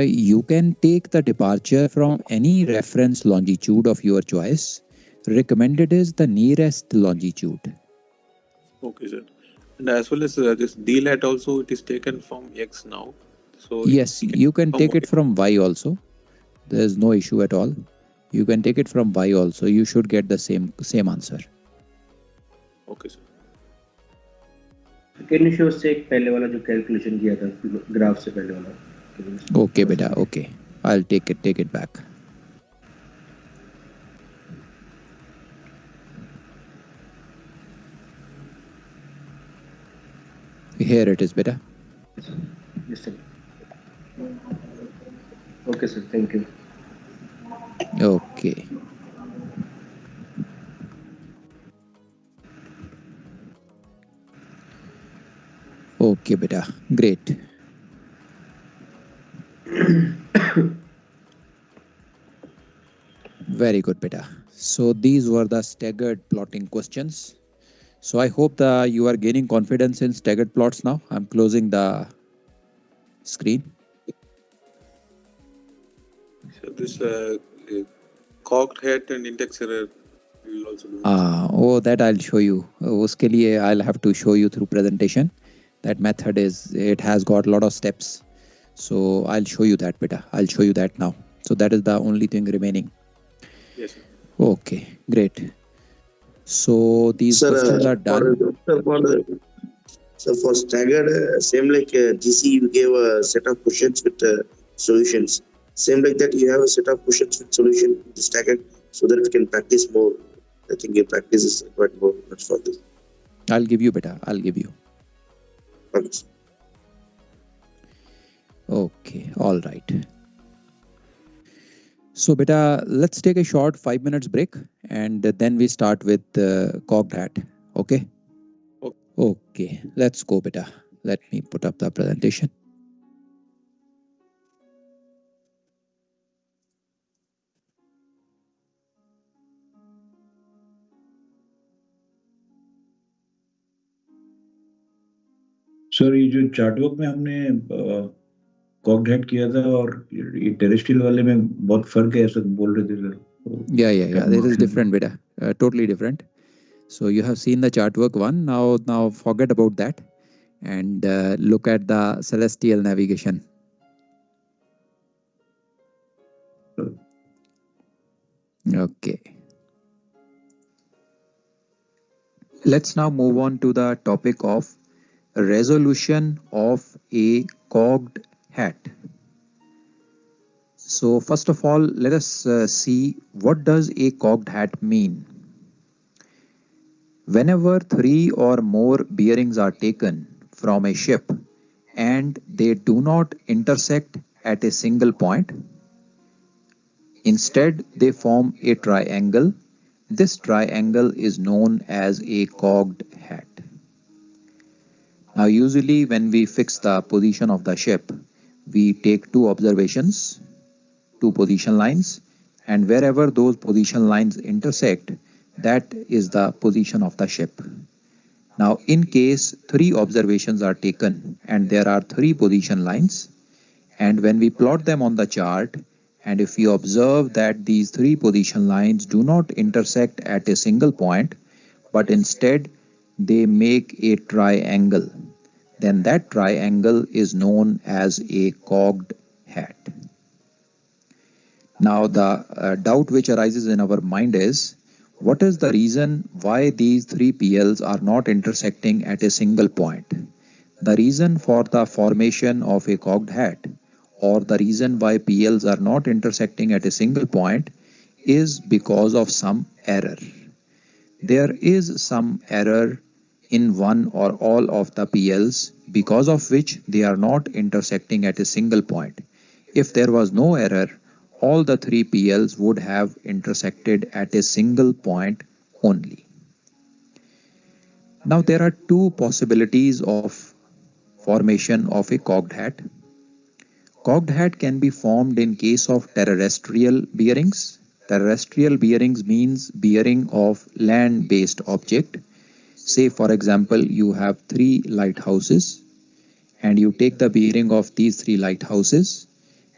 You can take the departure from any reference longitude of your choice. Recommended is the nearest longitude. Okay, sir. And as well as this DLAT also, it is taken from X now. So Yes, you can take it from Y also. There is no issue at all. You can take it from Y also. You should get the same answer. Okay, sir. Can you show से पहले वाला जो calculation किया था graph से पहले वाला? Okay, beta. Okay, I'll take it back. Here it is, beta. Yes, sir. Okay, sir. Thank you. Okay. Okay, beta. Great. Very good, beta. So these were the staggered plotting questions. So I hope that you are gaining confidence in staggered plots now. I'm closing the screen. So this cocked hat and index error we will also do. That I'll show you. Uske liye I'll have to show you through presentation. That method it has got a lot of steps. So I'll show you that, beta. I'll show you that now. So that is the only thing remaining. Yes, sir. Okay, great. So these questions are done. So for staggered, same like GC, you gave a set of questions with solutions. Same like that, you have a set of questions with solution in the staggered, so that we can practice more. I think your practice is quite more much for this. I'll give you, beta. I'll give you. Okay. Okay, all right. So beta, let's take a short 5 minutes break and then we start with cocked hat. Okay? Okay, let's go, beta. Let me put up the presentation. Sir ये जो chart work में हमने cocked head किया था और ये terrestrial वाले में बहुत फर्क है ऐसा बोल रहे थे sir. Yeah. It is different, beta. Totally different. So you have seen the chartwork one. Now forget about that and look at the celestial navigation. Okay. Let's now move on to the topic of resolution of a cocked hat. So first of all, let us see what does a cocked hat mean. Whenever 3 or more bearings are taken from a ship and they do not intersect at a single point, instead they form a triangle. This triangle is known as a cocked hat. Now usually when we fix the position of the ship, we take two observations, two position lines, and wherever those position lines intersect, that is the position of the ship. Now in case 3 observations are taken and there are 3 position lines, and when we plot them on the chart, and if we observe that these 3 position lines do not intersect at a single point, but instead they make a triangle, then that triangle is known as a cocked hat. Now the doubt which arises in our mind is, what is the reason why these 3 PLs are not intersecting at a single point? The reason for the formation of a cocked hat, or the reason why PLs are not intersecting at a single point, is because of some error. There is some error in one or all of the PLs, because of which they are not intersecting at a single point. If there was no error, all the 3 PLs would have intersected at a single point only. Now there are two possibilities of formation of a cocked hat. Cocked hat can be formed in case of terrestrial bearings. Terrestrial bearings means bearing of land-based object. Say for example, you have 3 lighthouses and you take the bearing of these 3 lighthouses,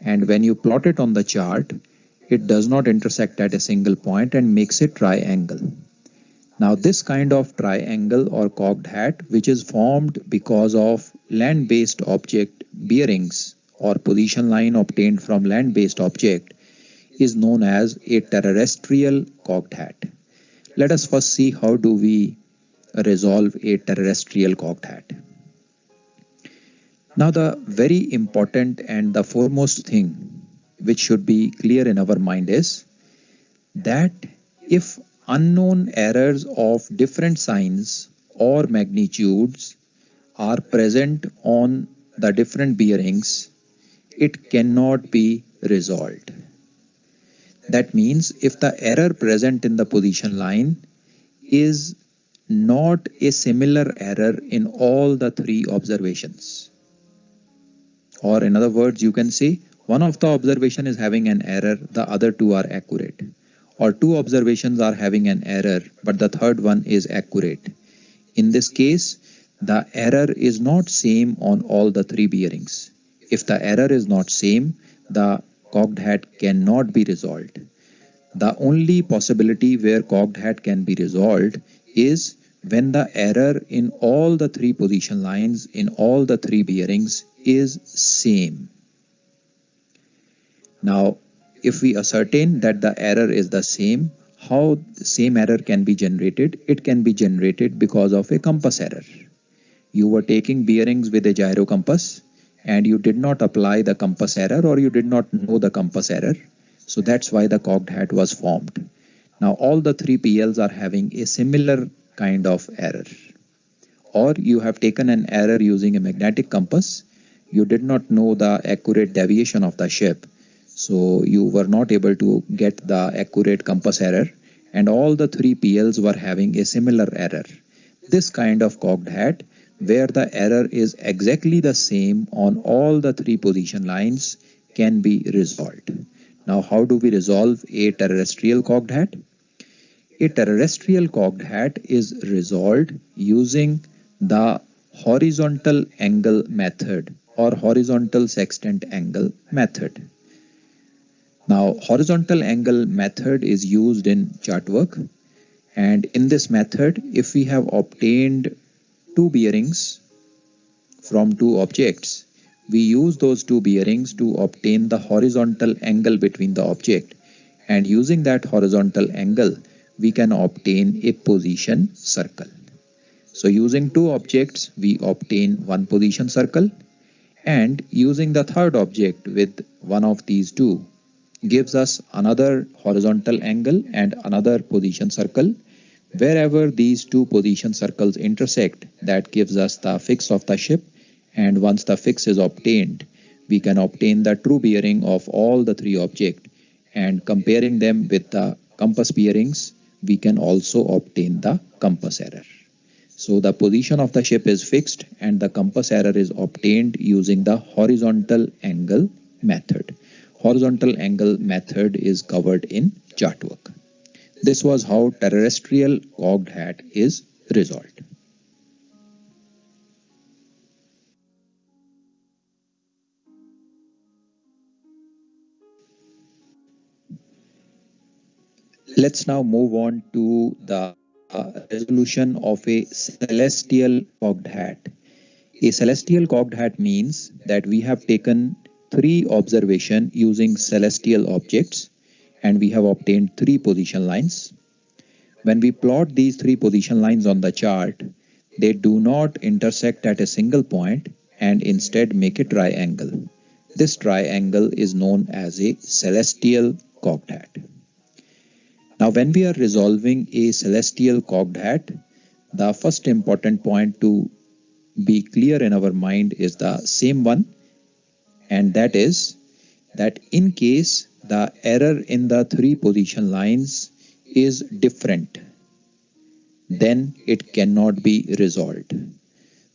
and when you plot it on the chart, it does not intersect at a single point and makes a triangle. Now this kind of triangle or cocked hat, which is formed because of land-based object bearings or position line obtained from land-based object, is known as a terrestrial cocked hat. Let us first see how do we resolve a terrestrial cocked hat. Now the very important and the foremost thing which should be clear in our mind is that if unknown errors of different signs or magnitudes are present on the different bearings, it cannot be resolved. That means if the error present in the position line is not a similar error in all the 3 observations, or in other words, you can say one of the observation is having an error, the other 2 are accurate, or 2 observations are having an error, but the third one is accurate. In this case, the error is not same on all the 3 bearings. If the error is not same, the cocked hat cannot be resolved. The only possibility where cocked hat can be resolved is when the error in all the 3 position lines in all the 3 bearings is same. Now, if we ascertain that the error is the same, how the same error can be generated? It can be generated because of a compass error. You were taking bearings with a gyro compass and you did not apply the compass error, or you did not know the compass error. So that's why the cocked hat was formed. Now all the 3 PLs are having a similar kind of error. Or you have taken an error using a magnetic compass. You did not know the accurate deviation of the ship, so you were not able to get the accurate compass error, and all the 3 PLs were having a similar error. This kind of cocked hat, where the error is exactly the same on all the 3 position lines, can be resolved. Now how do we resolve a terrestrial cocked hat? A terrestrial cocked hat is resolved using the horizontal angle method or horizontal sextant angle method. Now horizontal angle method is used in chart work, and in this method, if we have obtained 2 bearings from 2 objects, we use those 2 bearings to obtain the horizontal angle between the object, and using that horizontal angle we can obtain a position circle. So using 2 objects we obtain 1 position circle, and using the third object with one of these 2 gives us another horizontal angle and another position circle. Wherever these 2 position circles intersect, that gives us the fix of the ship, and once the fix is obtained, we can obtain the true bearing of all the 3 objects, and comparing them with the compass bearings, we can also obtain the compass error. So the position of the ship is fixed and the compass error is obtained using the horizontal angle method. Horizontal angle method is covered in chart work. This was how terrestrial cocked hat is resolved. Let's now move on to the resolution of a celestial cocked hat. A celestial cocked hat means that we have taken 3 observations using celestial objects and we have obtained 3 position lines. When we plot these 3 position lines on the chart, they do not intersect at a single point and instead make a triangle. This triangle is known as a celestial cocked hat. Now when we are resolving a celestial cocked hat, the first important point to be clear in our mind is the same one, and that is that in case the error in the 3 position lines is different. then it cannot be resolved.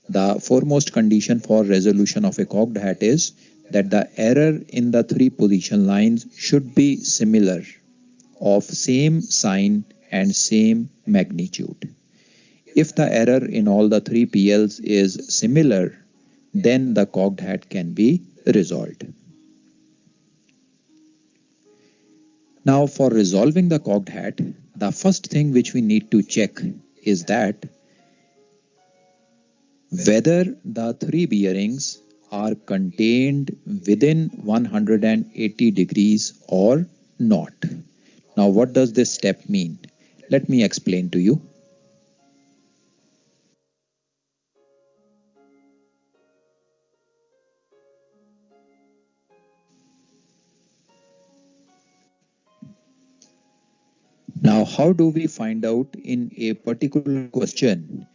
The foremost condition for resolution of a cocked hat is that the error in the three position lines should be similar, of same sign and same magnitude. If the error in all the three PLs is similar, then the cocked hat can be resolved. Now, for resolving the cocked hat, the first thing which we need to check is that whether the three bearings are contained within 180 degrees or not. Now, what does this step mean? Let me explain to you. Now, how do we find out in a particular question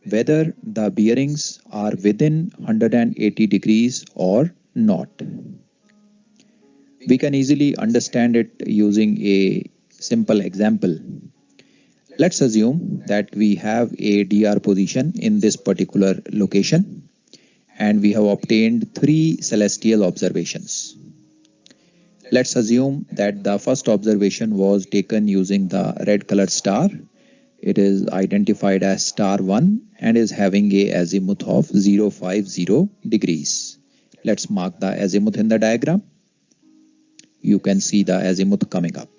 whether the bearings are within 180 degrees or not? We can easily understand it using a simple example. Let's assume that we have a DR position in this particular location and we have obtained three celestial observations. Let's assume that the first observation was taken using the red colored star. It is identified as star 1 and is having a azimuth of 050 degrees. Let's mark the azimuth in the diagram. You can see the azimuth coming up.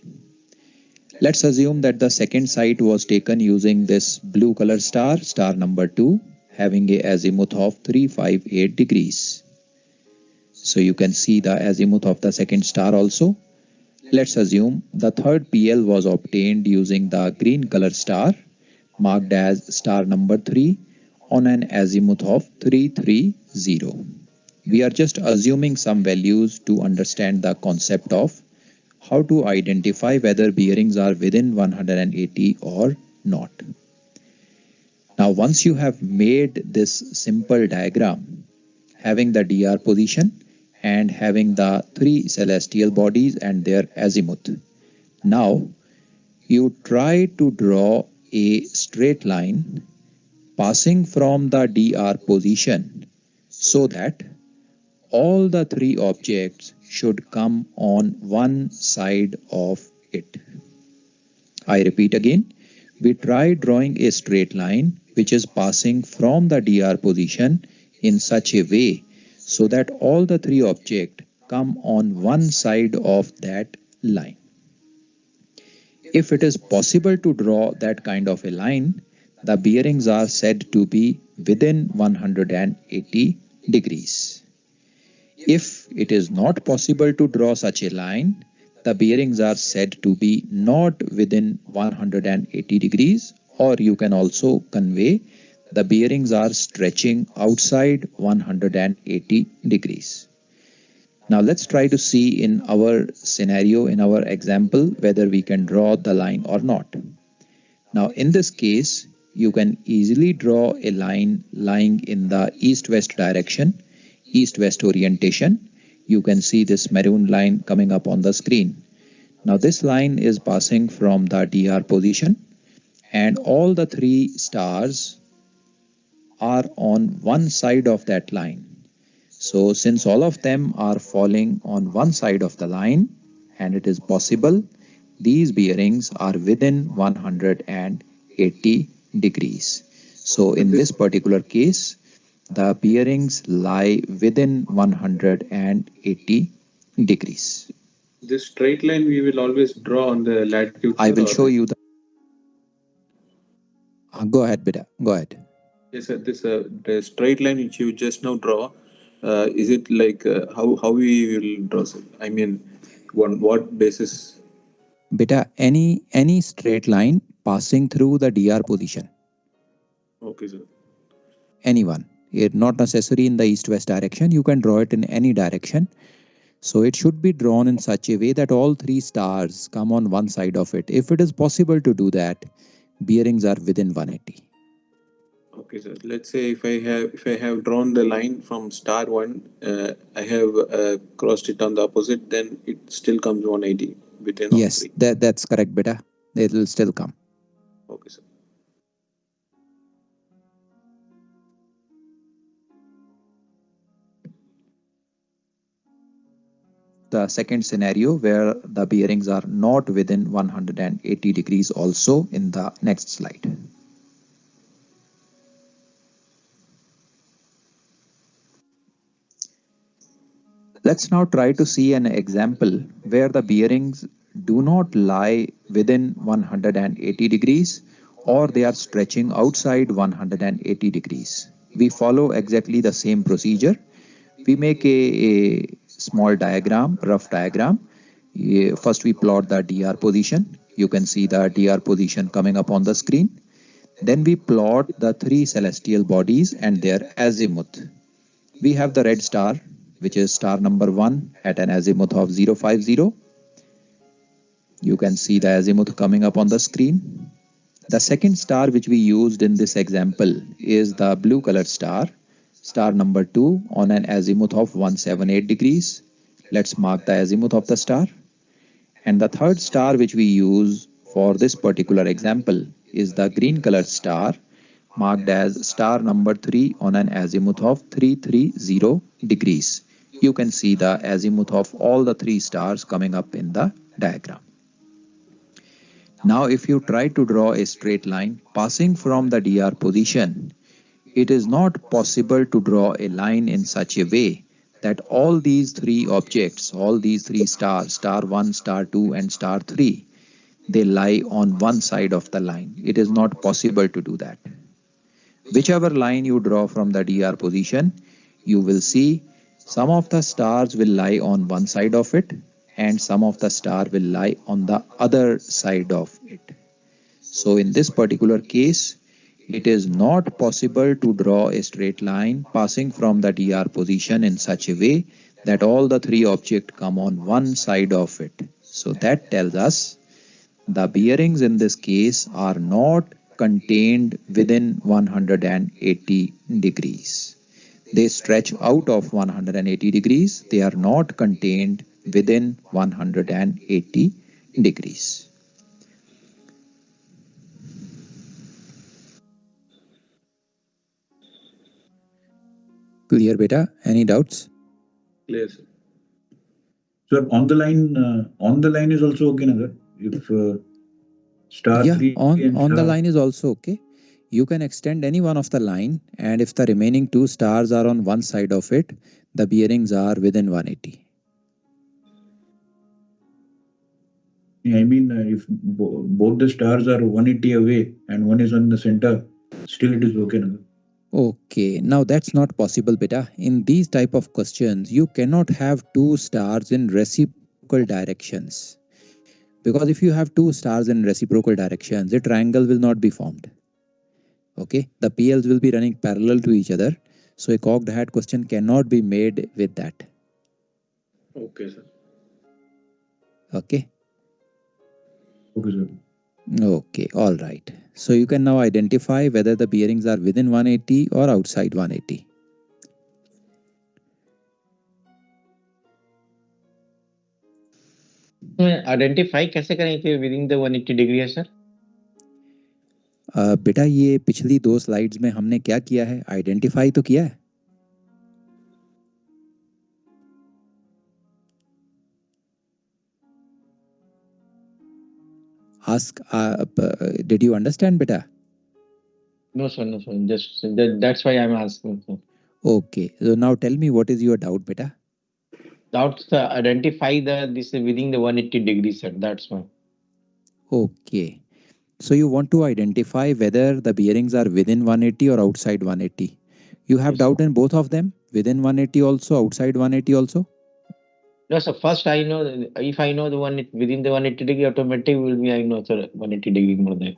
Let's assume that the second sight was taken using this blue color star, star number 2, having a azimuth of 358 degrees. So you can see the azimuth of the second star also. Let's assume the third PL was obtained using the green color star, marked as star number 3, on an azimuth of 330. We are just assuming some values to understand the concept of how to identify whether bearings are within 180 or not. Now, once you have made this simple diagram, having the DR position and having the three celestial bodies and their azimuth, now you try to draw a straight line passing from the DR position so that all the three objects should come on one side of it. I repeat again, we try drawing a straight line which is passing from the DR position in such a way so that all the three objects come on one side of that line. If it is possible to draw that kind of a line, the bearings are said to be within 180 degrees. If it is not possible to draw such a line, the bearings are said to be not within 180 degrees, or you can also convey the bearings are stretching outside 180 degrees. Now let's try to see in our scenario, in our example, whether we can draw the line or not. Now in this case, you can easily draw a line lying in the east-west direction, east-west orientation. You can see this maroon line coming up on the screen. Now this line is passing from the DR position and all the three stars are on one side of that line. So since all of them are falling on one side of the line and it is possible, these bearings are within 180 degrees. So in this particular case, the bearings lie within 180 degrees. This straight line we will always draw on the latitude. I will show you the... Go ahead, Bida. Go ahead. Yes, sir. This the straight line which you just now draw, is it like how we will draw? Sir? I mean, on what basis? Beta, any straight line passing through the DR position. Okay, sir. Anyone. It not necessary in the east-west direction. You can draw it in any direction. So it should be drawn in such a way that all three stars come on one side of it. If it is possible to do that, bearings are within 180. Okay, sir. Let's say if I have drawn the line from star 1, I have crossed it on the opposite, then it still comes 180 within all yes, three. that's correct, beta. It will still come. Okay, sir. the second scenario where the bearings are not within 180 degrees also in the next slide. Let's now try to see an example where the bearings do not lie within 180 degrees or they are stretching outside 180 degrees. We follow exactly the same procedure. We make a small diagram, rough diagram. First we plot the DR position. You can see the DR position coming up on the screen. Then we plot the three celestial bodies and their azimuth. We have the red star, which is star number 1 at an azimuth of 050. You can see the azimuth coming up on the screen. The second star which we used in this example is the blue colored star, star number 2 on an azimuth of 178 degrees. Let's mark the azimuth of the star. And the third star which we use for this particular example is the green colored star, marked as star number 3 on an azimuth of 330 degrees. You can see the azimuth of all the three stars coming up in the diagram. Now if you try to draw a straight line passing from the DR position, it is not possible to draw a line in such a way that all these three objects, all these three stars, star 1, star 2 and star 3, they lie on one side of the line. It is not possible to do that. Whichever line you draw from the DR position, you will see some of the stars will lie on one side of it and some of the star will lie on the other side of it. So in this particular case, it is not possible to draw a straight line passing from the DR position in such a way that all the three objects come on one side of it. So that tells us the bearings in this case are not contained within 180 degrees. They stretch out of 180 degrees. They are not contained within 180 degrees. Clear, beta? Any doubts? Clear, sir. Sir, on the line is also okay, na, sir? If star 3 and on the line is also okay. You can extend any one of the line, and if the remaining two stars are on one side of it, the bearings are within 180. I mean, if both the stars are 180 away and one is on the center, still it is okay, na? Okay, now that's not possible, beta. In these type of questions, you cannot have two stars in reciprocal directions. Because if you have two stars in reciprocal directions, a triangle will not be formed. Okay, the PLs will be running parallel to each other. So a cocked hat question cannot be made with that. Okay, sir. Okay. Okay, sir. Okay, all right. So you can now identify whether the bearings are within 180 or outside 180. Identify कैसे करें कि within the 180 degree है sir? बेटा ये पिछली दो slides में हमने क्या किया है, आइडेंटिफाई तो किया है. Ask, did you understand, beta? No, sir. Just that's why I'm asking, sir. Okay, so now tell me what is your doubt, beta? Doubt, sir, identify this within the 180 degrees, sir. That's why. Okay, so you want to identify whether the bearings are within 180 or outside 180. You have doubt in both of them, within 180 also, outside 180 also? No, sir. First, I know if I know the one within the 180 degree, automatic will be I know, sir, 180 degree more than.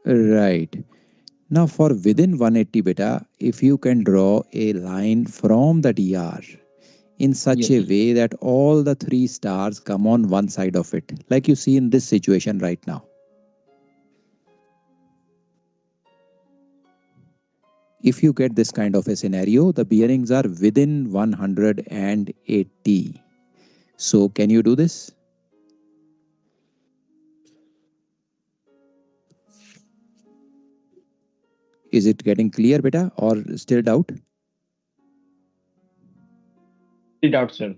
Right. Now for within 180 beta, if you can draw a line from the DR in such a way that all the three stars come on one side of it, like you see in this situation right now. If you get this kind of a scenario, the bearings are within 180. So can you do this? Is it getting clear, beta, or still doubt? Still doubt, sir.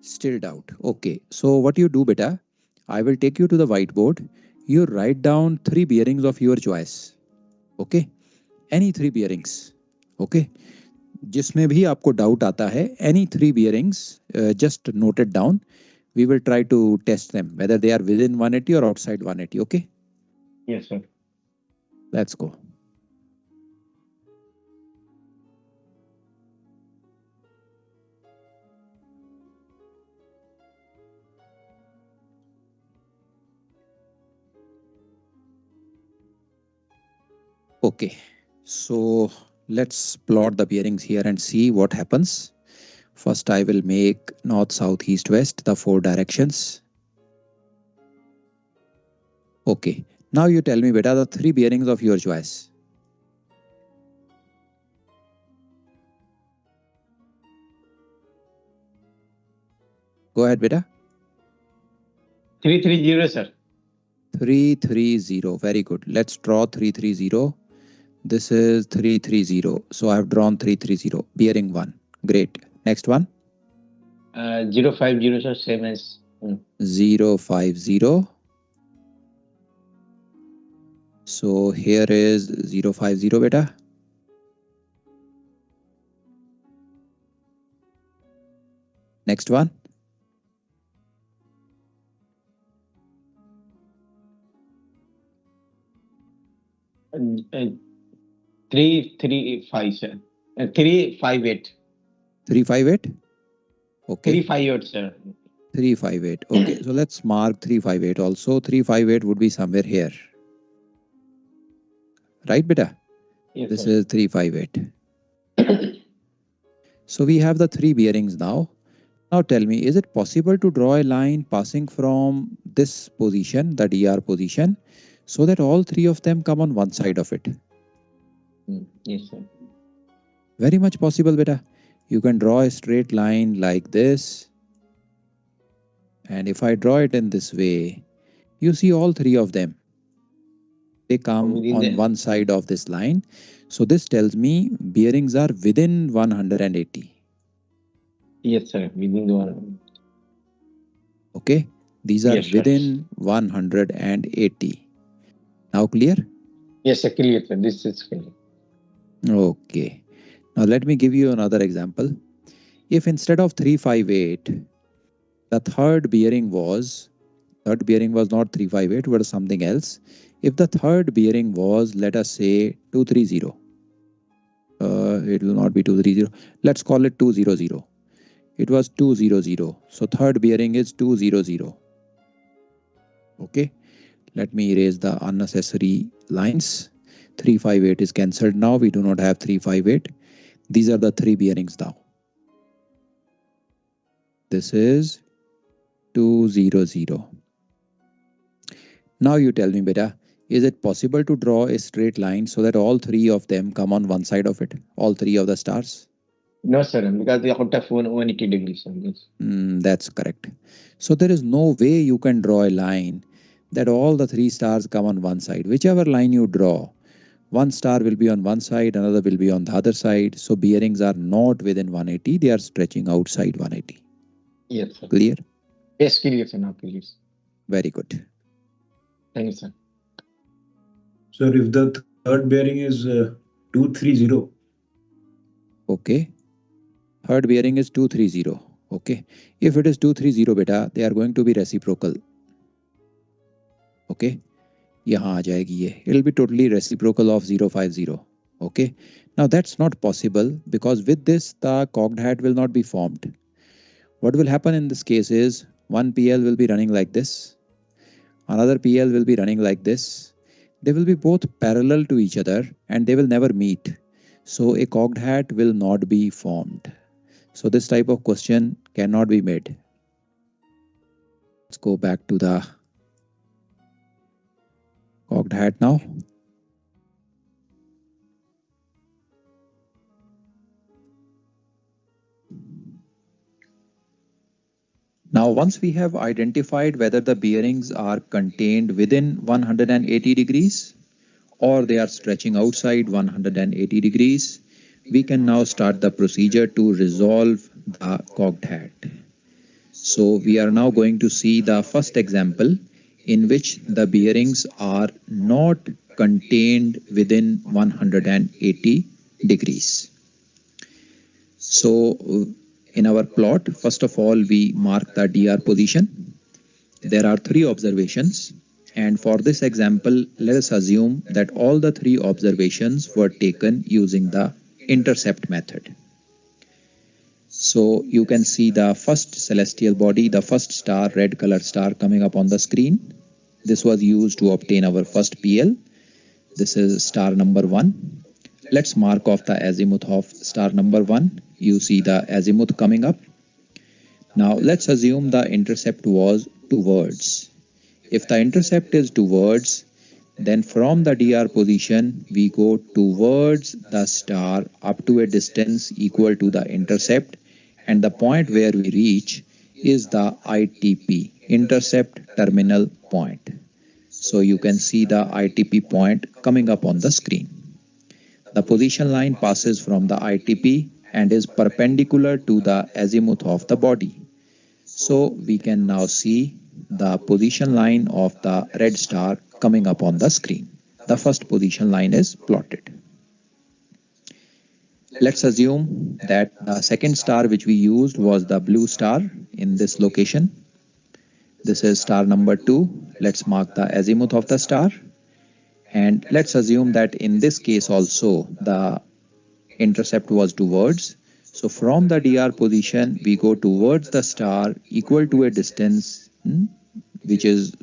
Still doubt. Okay. So what you do, beta? I will take you to the whiteboard. You write down 3 bearings of your choice. Okay. Any 3 bearings. Okay. जिसमें भी आपको doubt आता है, any 3 bearings, just note it down. We will try to test them whether they are within 180 or outside 180. Okay. Yes, sir. Let's go. Okay, so let's plot the bearings here and see what happens. First, I will make north, south, east, west, the 4 directions. Okay, now you tell me, beta, the 3 bearings of your choice. Go ahead, beta. 330, sir. 330. Very good. Let's draw 330. This is 330. So I have drawn 330. Bearing 1. Great. Next one. 050, sir. Same as 050. So here is 050, beta. Next one. 335, sir. 358. 358. Okay. 358, sir. 358. Okay, so let's mark 358 also. 358 would be somewhere here. Right, beta? Yes, this sir. is 358. So we have the 3 bearings now. Now tell me, is it possible to draw a line passing from this position, the DR position, so that all 3 of them come on one side of it? Yes, sir. Very much possible, beta. You can draw a straight line like this. And if I draw it in this way, you see all 3 of them. They come on one side of this line. So this tells me bearings are within 180. Yes, sir. Within the one. Okay. These are Yes, within 180. Now clear? Yes, sir. Clear, sir. This is clear. Okay. Now let me give you another example. If instead of 358, the third bearing was not 358, but something else. If the third bearing was, let us say, 230. It will not be 230. Let's call it 200. It was 200. So third bearing is 200. Okay. Let me erase the unnecessary lines. 358 is cancelled now. We do not have 358. These are the 3 bearings now. This is 200. Now you tell me, beta, is it possible to draw a straight line so that all 3 of them come on one side of it? All 3 of the stars? No, sir, because they out of 180 degrees. Yes. That's correct. So there is no way you can draw a line that all the 3 stars come on one side. Whichever line you draw, one star will be on one side, another will be on the other side. So bearings are not within 180. They are stretching outside 180. Yes, sir. Clear? Yes, clear, sir. Now clear. Very good. Thank you, sir. Sir, if the third bearing is 230. Okay. Third bearing is 230. Okay. If it is 230, beta, they are going to be reciprocal. Okay. यहाँ आ जाएगी ये. It will be totally reciprocal of 050. Okay. Now that's not possible because with this the cocked hat will not be formed. What will happen in this case is one PL will be running like this. Another PL will be running like this. They will be both parallel to each other and they will never meet. So a cocked hat will not be formed. So this type of question cannot be made. Let's go back to the cocked hat now. Now, once we have identified whether the bearings are contained within 180 degrees or they are stretching outside 180 degrees, we can now start the procedure to resolve the cocked hat. So we are now going to see the first example in which the bearings are not contained within 180 degrees. So in our plot, first of all, we mark the DR position. There are three observations, and for this example, let us assume that all the three observations were taken using the intercept method. So you can see the first celestial body, the first star, red color star coming up on the screen. This was used to obtain our first PL. This is star number 1. Let's mark off the azimuth of star number 1. You see the azimuth coming up. Now let's assume the intercept was towards. If the intercept is towards, then from the DR position, we go towards the star up to a distance equal to the intercept, and the point where we reach is the ITP, intercept terminal point. So you can see the ITP point coming up on the screen. The position line passes from the ITP and is perpendicular to the azimuth of the body. So we can now see the position line of the red star coming up on the screen. The first position line is plotted. Let's assume that the second star which we used was the blue star in this location. This is star number 2. Let's mark the azimuth of the star. And let's assume that in this case also the intercept was towards. So from the DR position, we go towards the star equal to a distance which is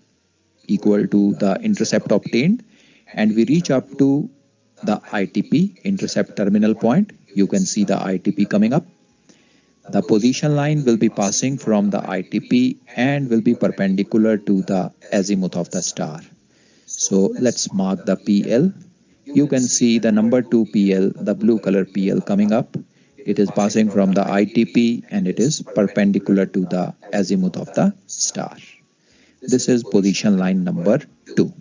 equal to the intercept obtained, and we reach up to the ITP, intercept terminal point. You can see the ITP coming up. The position line will be passing from the ITP and will be perpendicular to the azimuth of the star. So let's mark the PL. You can see the number 2 PL, the blue color PL coming up. It is passing from the ITP and it is perpendicular to the azimuth of the star. This is position line number 2.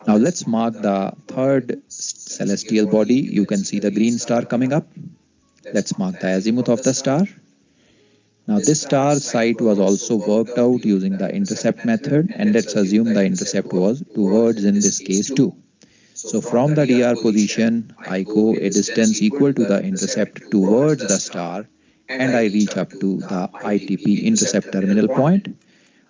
Now let's mark the third celestial body. You can see the green star coming up. Let's mark the azimuth of the star. Now this star site was also worked out using the intercept method, and let's assume the intercept was towards in this case too. So from the DR position, I go a distance equal to the intercept towards the star, and I reach up to the ITP, intercept terminal point.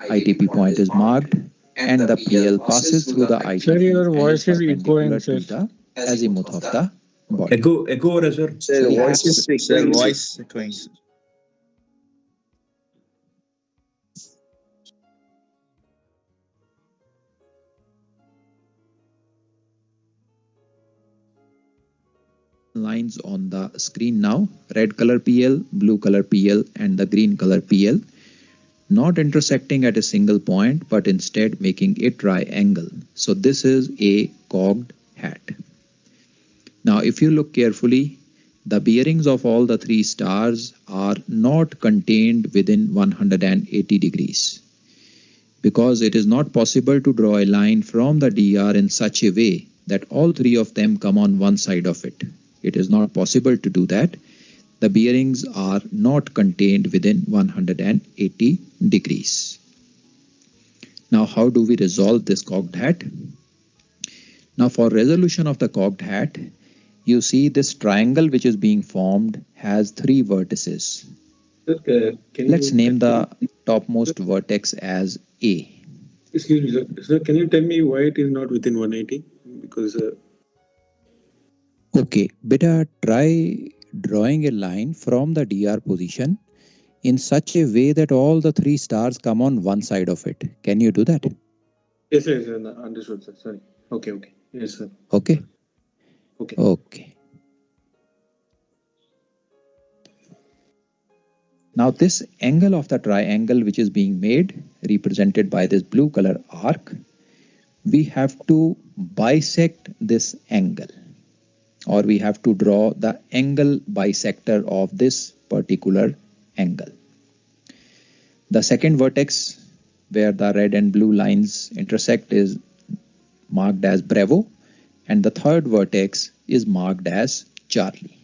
ITP point is marked, and the PL passes through the ITP. Sir, your voice is echoing, to the azimuth of the body. Echo हो रहा है sir. Sir, voice is echoing. voice echoing. Lines on the screen now, red color PL, blue color PL and the green color PL, not intersecting at a single point but instead making a triangle. So this is a cogged hat. Now if you look carefully, the bearings of all the three stars are not contained within 180 degrees, because it is not possible to draw a line from the DR in such a way that all three of them come on one side of it. It is not possible to do that. The bearings are not contained within 180 degrees. Now how do we resolve this cogged hat? Now for resolution of the cogged hat, you see this triangle which is being formed has 3 vertices. Let's name the topmost vertex as A. Excuse me, sir. Can you tell me why it is not within 180? Because Okay, beta, try drawing a line from the DR position in such a way that all the 3 stars come on one side of it. Can you do that? yes, understood, sir. Sorry. Okay. Yes, sir. Okay. Okay. Okay. Now this angle of the triangle which is being made, represented by this blue color arc, we have to bisect this angle, or we have to draw the angle bisector of this particular angle. The second vertex where the red and blue lines intersect is marked as Bravo, and the third vertex is marked as Charlie.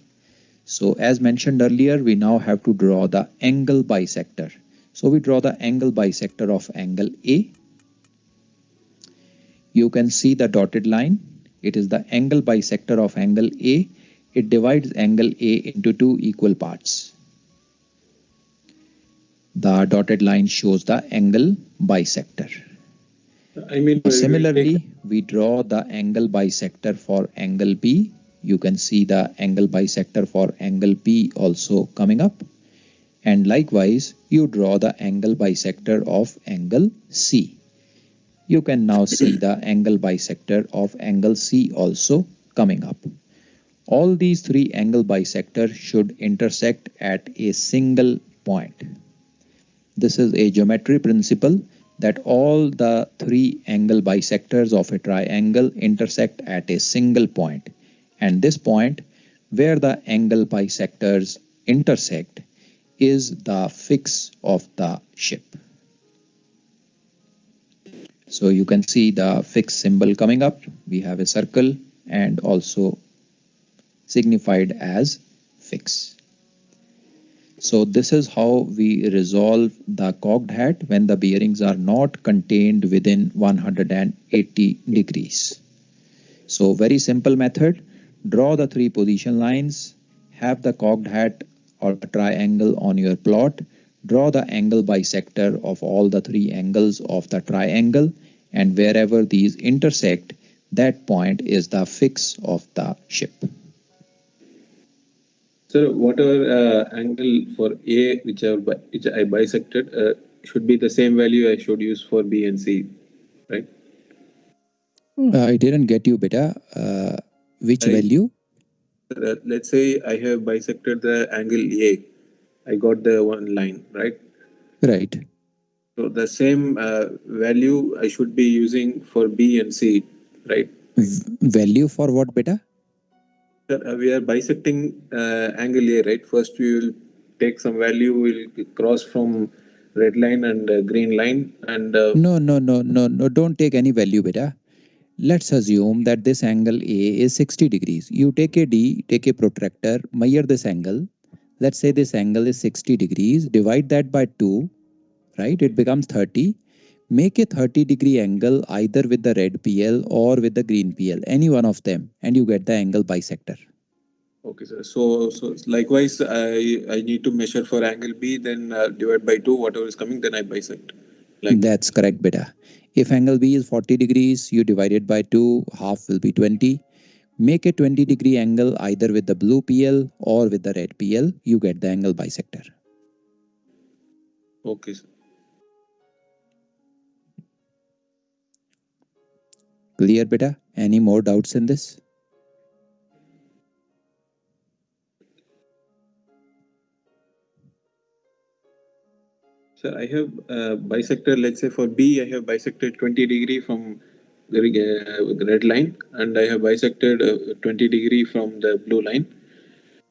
So as mentioned earlier, we now have to draw the angle bisector. So we draw the angle bisector of angle A. You can see the dotted line. It is the angle bisector of angle A. It divides angle A into two equal parts. The dotted line shows the angle bisector. I mean, Similarly, we draw the angle bisector for angle B. You can see the angle bisector for angle B also coming up. And likewise, you draw the angle bisector of angle C. You can now see the angle bisector of angle C also coming up. All these three angle bisectors should intersect at a single point. This is a geometry principle that all the three angle bisectors of a triangle intersect at a single point. And this point where the angle bisectors intersect is the fix of the ship. So you can see the fix symbol coming up. We have a circle and also signified as fix. So this is how we resolve the cocked hat when the bearings are not contained within 180 degrees. So very simple method. Draw the three position lines, have the cocked hat or the triangle on your plot, draw the angle bisector of all the three angles of the triangle, and wherever these intersect, that point is the fix of the ship. So whatever angle for A which I bisected should be the same value I should use for B and C, right? I didn't get you, beta. Which value? Let's say I have bisected the angle A. I got the one line, right? Right. So the same value I should be using for B and C, right? Value for what, beta? We are bisecting angle A, right? First we will take some value, we'll cross from red line and green line and... No, don't take any value, beta. Let's assume that this angle A is 60 degrees. You take a D, take a protractor, measure this angle. Let's say this angle is 60 degrees, divide that by 2, right? It becomes 30. Make a 30-degree angle either with the red PL or with the green PL, any one of them, and you get the angle bisector. Okay, sir. So likewise, I need to measure for angle B, then divide by 2, whatever is coming, then I bisect. That's correct, beta. If angle B is 40 degrees, you divide it by 2, half will be 20. Make a 20-degree angle either with the blue PL or with the red PL, you get the angle bisector. Okay, sir. Clear, beta? Any more doubts in this? Sir, I have bisected, let's say for B, I have bisected 20 degree from the red line and I have bisected 20 degree from the blue line.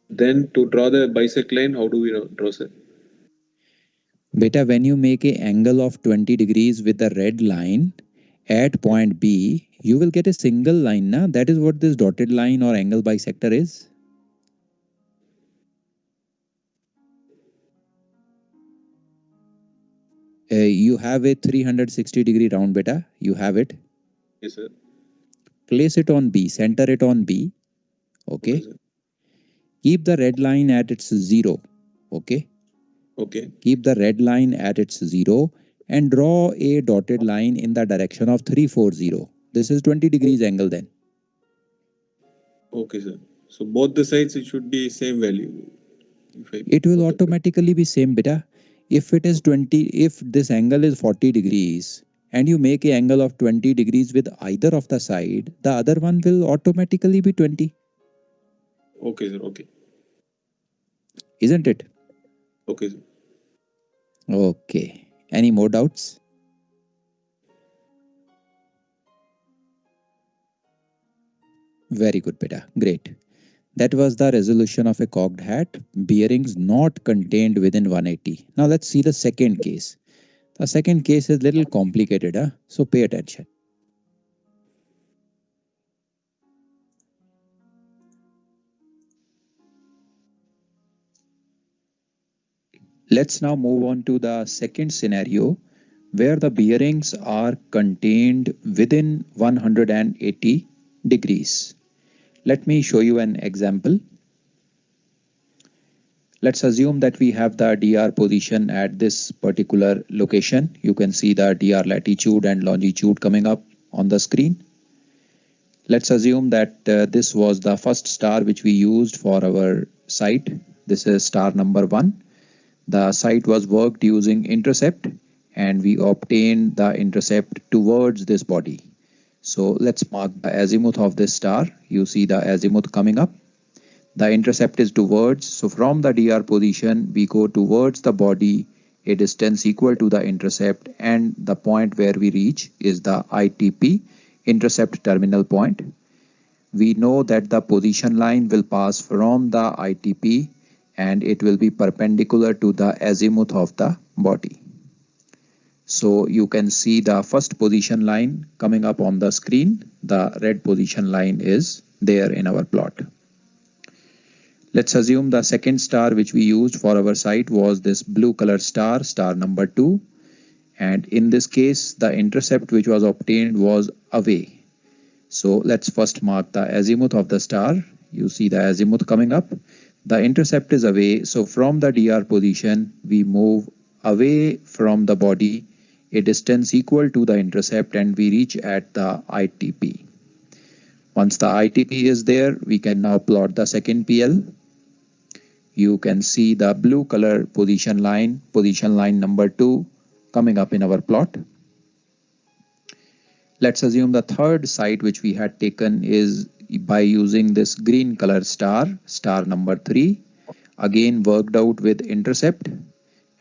Then to draw the bisect line, how do we draw, sir? Beta, when you make an angle of 20 degrees with the red line at point B, you will get a single line. Na? That is what this dotted line or angle bisector is. You have a 360-degree round, beta. You have it. Yes, sir. Place it on B. Center it on B. Okay. Keep the red line at its 0. Okay. Okay. Keep the red line at its 0 and draw a dotted line in the direction of 340. This is 20 degrees angle then. Okay, sir. So both the sides, it should be same value. It will automatically be same, beta. If it is 20, if this angle is 40 degrees and you make an angle of 20 degrees with either of the side, the other one will automatically be 20. Okay, sir. Okay. Isn't it? Okay, sir. Okay. Any more doubts? Very good, beta. Great. That was the resolution of a cocked hat, bearings not contained within 180. Now let's see the second case. The second case is a little complicated, so pay attention. Let's now move on to the second scenario where the bearings are contained within 180 degrees. Let me show you an example. Let's assume that we have the DR position at this particular location. You can see the DR latitude and longitude coming up on the screen. Let's assume that this was the first star which we used for our site. This is star number 1. The site was worked using intercept and we obtained the intercept towards this body. So let's mark the azimuth of this star. You see the azimuth coming up. The intercept is towards, so from the DR position we go towards the body a distance equal to the intercept, and the point where we reach is the ITP, intercept terminal point. We know that the position line will pass from the ITP and it will be perpendicular to the azimuth of the body. So you can see the first position line coming up on the screen. The red position line is there in our plot. Let's assume the second star which we used for our site was this blue color star, star number 2. And in this case, the intercept which was obtained was away. So let's first mark the azimuth of the star. You see the azimuth coming up. The intercept is away. So from the DR position, we move away from the body a distance equal to the intercept and we reach at the ITP. Once the ITP is there, we can now plot the second PL. You can see the blue color position line number 2 coming up in our plot. Let's assume the third site which we had taken is by using this green color star, star number 3, again worked out with intercept,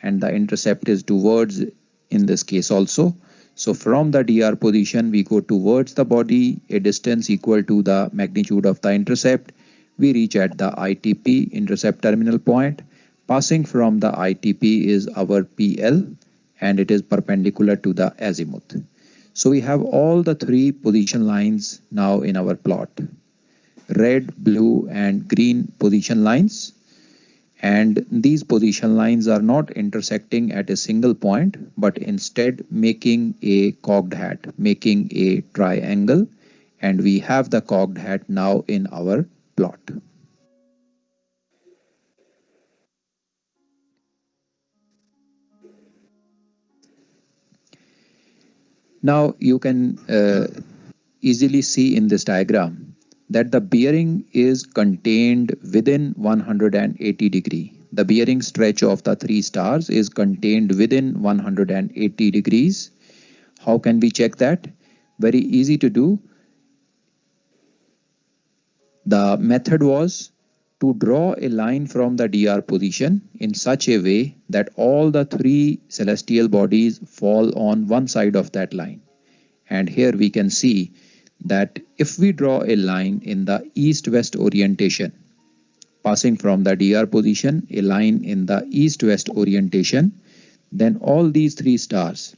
and the intercept is towards in this case also. So from the DR position we go towards the body a distance equal to the magnitude of the intercept. We reach at the ITP, intercept terminal point. Passing from the ITP is our PL and it is perpendicular to the azimuth. So we have all the 3 position lines now in our plot. Red, blue and green position lines. And these position lines are not intersecting at a single point, but instead making a cocked hat, making a triangle. And we have the cocked hat now in our plot. Now you can easily see in this diagram that the bearing is contained within 180 degree. The bearing stretch of the 3 stars is contained within 180 degrees. How can we check that? Very easy to do. The method was to draw a line from the DR position in such a way that all the 3 celestial bodies fall on one side of that line. And here we can see that if we draw a line in the east-west orientation, passing from the DR position, a line in the east-west orientation, then all these 3 stars,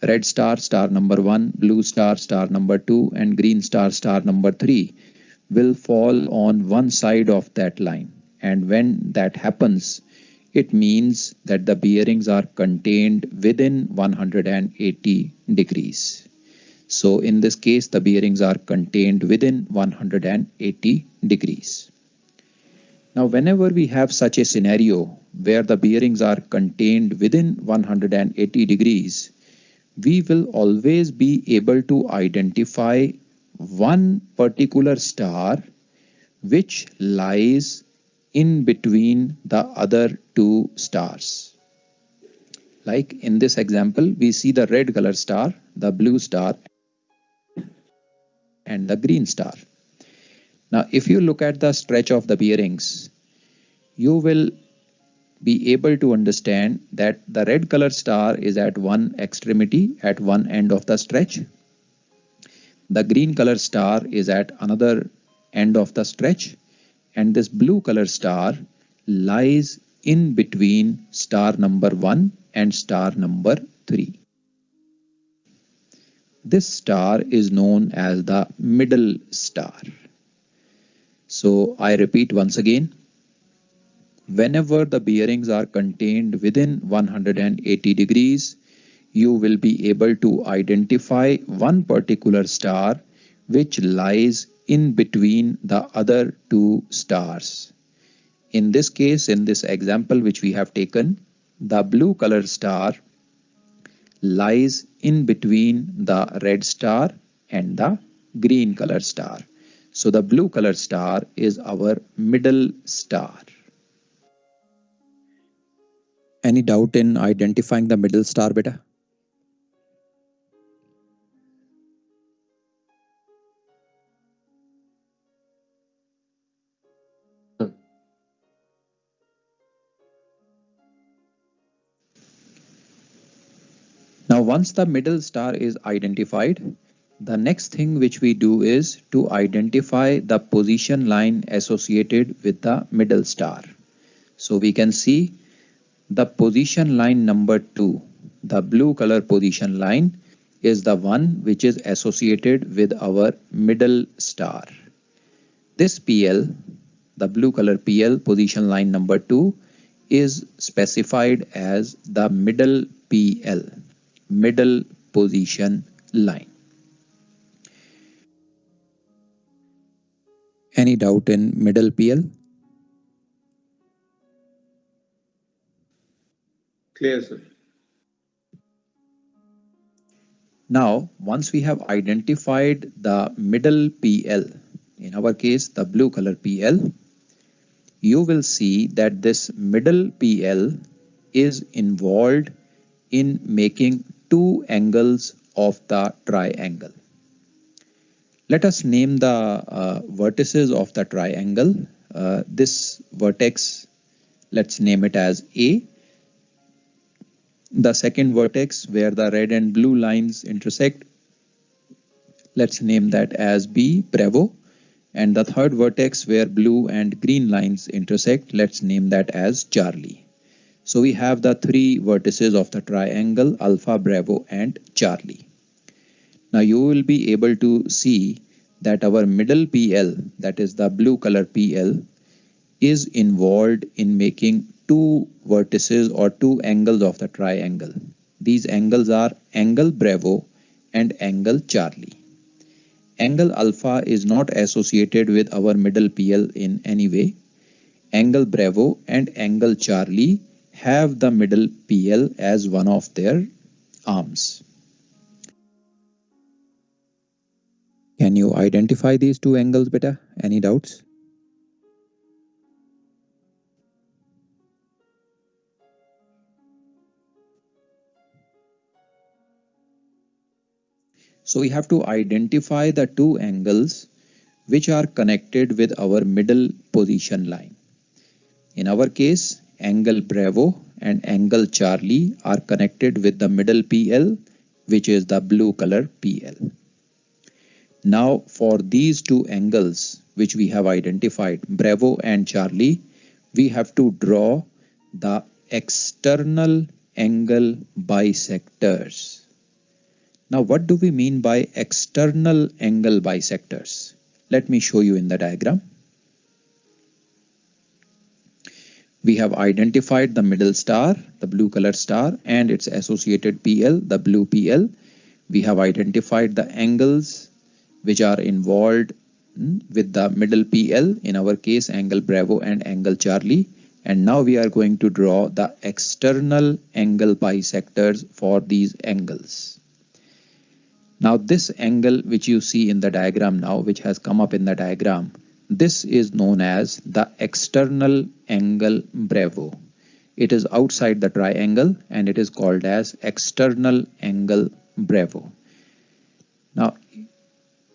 red star, star number 1, blue star, star number 2, and green star, star number 3, will fall on one side of that line. And when that happens, it means that the bearings are contained within 180 degrees. So in this case, the bearings are contained within 180 degrees. Now, whenever we have such a scenario where the bearings are contained within 180 degrees, we will always be able to identify one particular star which lies in between the other 2 stars. Like in this example, we see the red color star, the blue star, and the green star. Now, if you look at the stretch of the bearings, you will be able to understand that the red color star is at one extremity, at one end of the stretch. The green color star is at another end of the stretch, and this blue color star lies in between star number 1 and star number 3. This star is known as the middle star. So I repeat once again, Whenever the bearings are contained within 180 degrees, you will be able to identify one particular star which lies in between the other two stars. In this case, in this example which we have taken, the blue color star lies in between the red star and the green color star. So the blue color star is our middle star. Any doubt in identifying the middle star, beta? Now, once the middle star is identified, the next thing which we do is to identify the position line associated with the middle star. So we can see the position line number 2, the blue color position line, is the one which is associated with our middle star. This PL, the blue color PL, position line number 2, is specified as the middle PL, middle position line. Any doubt in middle PL? Clear, sir. Now, once we have identified the middle PL, in our case the blue color PL, you will see that this middle PL is involved in making two angles of the triangle. Let us name the vertices of the triangle. This vertex, let's name it as A. The second vertex where the red and blue lines intersect, let's name that as B, Bravo. And the third vertex where blue and green lines intersect, let's name that as Charlie. So we have the three vertices of the triangle, Alpha, Bravo and Charlie. Now you will be able to see that our middle PL, that is the blue color PL, is involved in making two vertices or two angles of the triangle. These angles are angle Bravo and angle Charlie. Angle alpha is not associated with our middle PL in any way. Angle Bravo and angle Charlie have the middle PL as one of their arms. Can you identify these two angles, beta? Any doubts? So we have to identify the two angles which are connected with our middle position line. In our case, angle Bravo and angle Charlie are connected with the middle PL, which is the blue color PL. Now for these two angles which we have identified, Bravo and Charlie, we have to draw the external angle bisectors. Now what do we mean by external angle bisectors? Let me show you in the diagram. We have identified the middle star, the blue color star, and its associated PL, the blue PL. We have identified the angles which are involved with the middle PL, in our case angle Bravo and angle Charlie. And now we are going to draw the external angle bisectors for these angles. Now this angle which you see in the diagram now, which has come up in the diagram, this is known as the external angle Bravo. It is outside the triangle and it is called as external angle Bravo. Now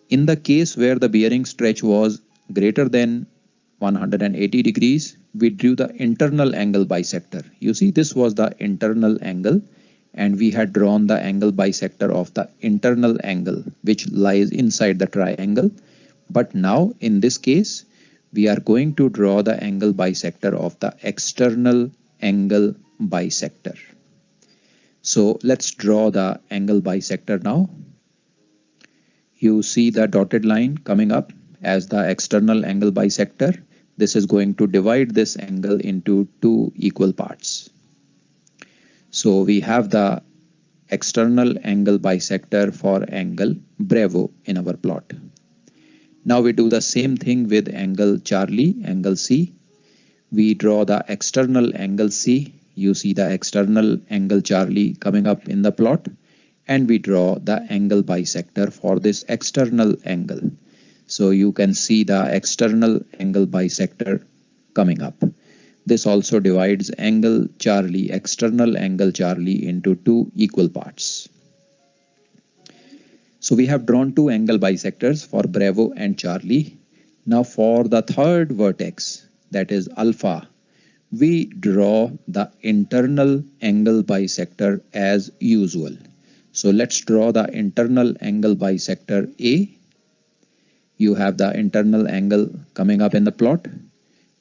in the case where the bearing stretch was greater than 180 degrees, we drew the internal angle bisector. You see, this was the internal angle, and we had drawn the angle bisector of the internal angle which lies inside the triangle. But now in this case, we are going to draw the angle bisector of the external angle bisector. So let's draw the angle bisector now. You see the dotted line coming up as the external angle bisector. this is going to divide this angle into two equal parts. So we have the external angle bisector for angle Bravo in our plot. Now we do the same thing with angle Charlie, angle C. We draw the external angle C. You see the external angle Charlie coming up in the plot, and we draw the angle bisector for this external angle. So you can see the external angle bisector coming up. This also divides angle Charlie, external angle Charlie, into two equal parts. So we have drawn two angle bisectors for Bravo and Charlie. Now for the third vertex, that is alpha, we draw the internal angle bisector as usual. So let's draw the internal angle bisector A. You have the internal angle coming up in the plot,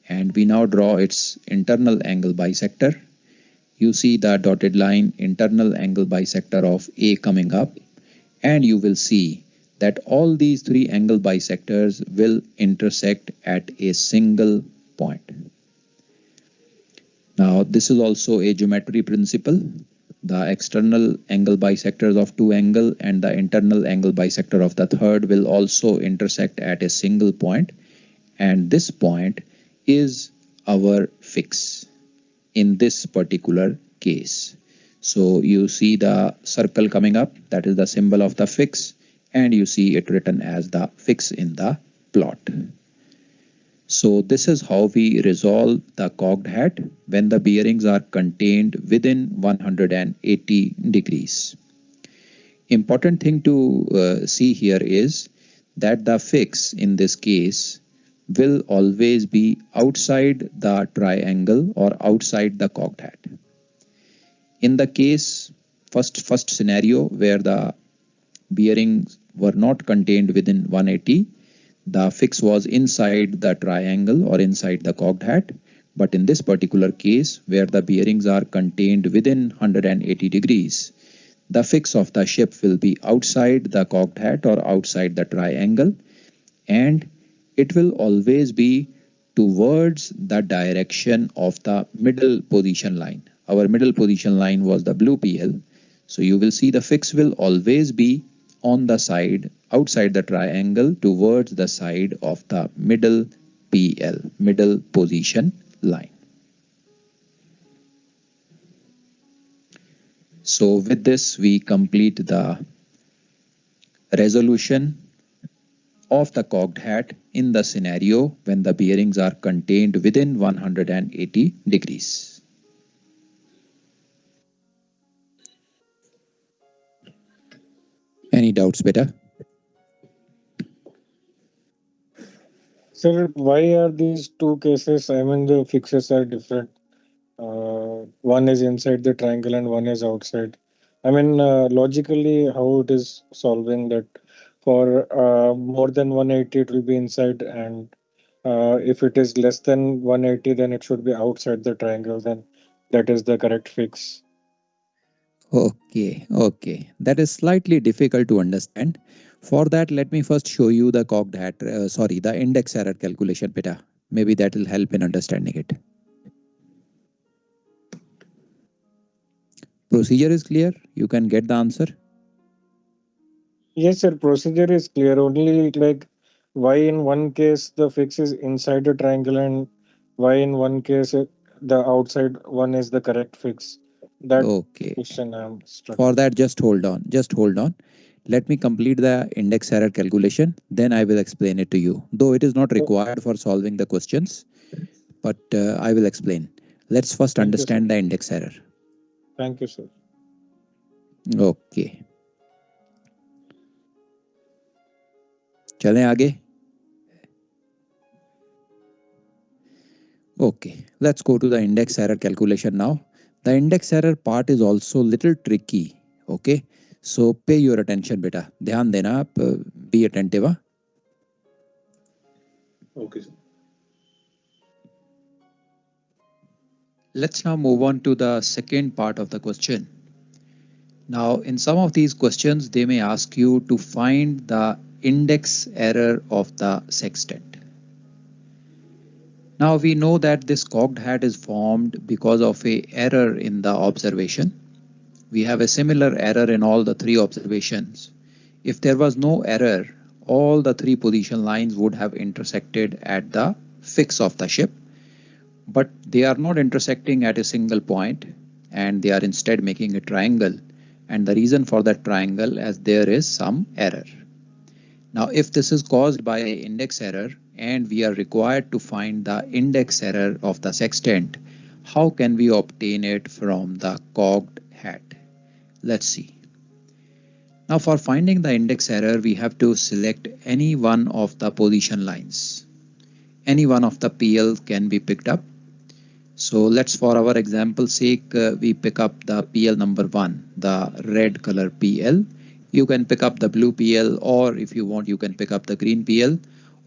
and we now draw its internal angle bisector. You see the dotted line internal angle bisector of A coming up, and you will see that all these three angle bisectors will intersect at a single point. Now this is also a geometry principle. The external angle bisectors of two angle and the internal angle bisector of the third will also intersect at a single point, and this point is our fix in this particular case. So you see the circle coming up, that is the symbol of the fix, and you see it written as the fix in the plot. So this is how we resolve the cocked hat when the bearings are contained within 180 degrees. Important thing to see here is that the fix in this case will always be outside the triangle or outside the cocked hat. In the case, first scenario where the bearings were not contained within 180, the fix was inside the triangle or inside the cocked hat. But in this particular case, where the bearings are contained within 180 degrees, the fix of the ship will be outside the cocked hat or outside the triangle, and it will always be towards the direction of the middle position line. Our middle position line was the blue PL. So you will see the fix will always be on the side outside the triangle towards the side of the middle PL, middle position line. So with this, we complete the resolution of the cocked hat in the scenario when the bearings are contained within 180 degrees. Any doubts, beta? Sir, why are these two cases, I mean, the fixes are different? One is inside the triangle and one is outside. I mean, logically, how it is solving that for more than 180, it will be inside, and if it is less than 180, then it should be outside the triangle, then that is the correct fix. Okay. That is slightly difficult to understand. For that, let me first show you the cocked hat, the index error calculation, beta. Maybe that will help in understanding it. Procedure is clear? You can get the answer? Yes, sir. Procedure is clear. Only like why in one case the fix is inside the triangle and why in one case the outside one is the correct fix. That question I'm struggling. For that, just hold on. Let me complete the index error calculation, then I will explain it to you. Though it is not required for solving the questions, but I will explain. Let's first understand the index error. Thank you, sir. Okay. चलें आगे. Okay, let's go to the index error calculation now. The index error part is also little tricky. Okay, so pay your attention, beta. ध्यान देना आप. Be attentive. Okay, sir. Let's now move on to the second part of the question. Now, in some of these questions, they may ask you to find the index error of the sextant. Now we know that this cocked hat is formed because of a error in the observation. We have a similar error in all the three observations. If there was no error, all the three position lines would have intersected at the fix of the ship, but they are not intersecting at a single point, and they are instead making a triangle, and the reason for that triangle as there is some error. Now if this is caused by an index error and we are required to find the index error of the sextant, how can we obtain it from the cocked hat? Let's see. Now for finding the index error, we have to select any one of the position lines. Any one of the PL can be picked up. So let's, for our example sake, we pick up the PL number 1, the red color PL. You can pick up the blue PL, or if you want, you can pick up the green PL.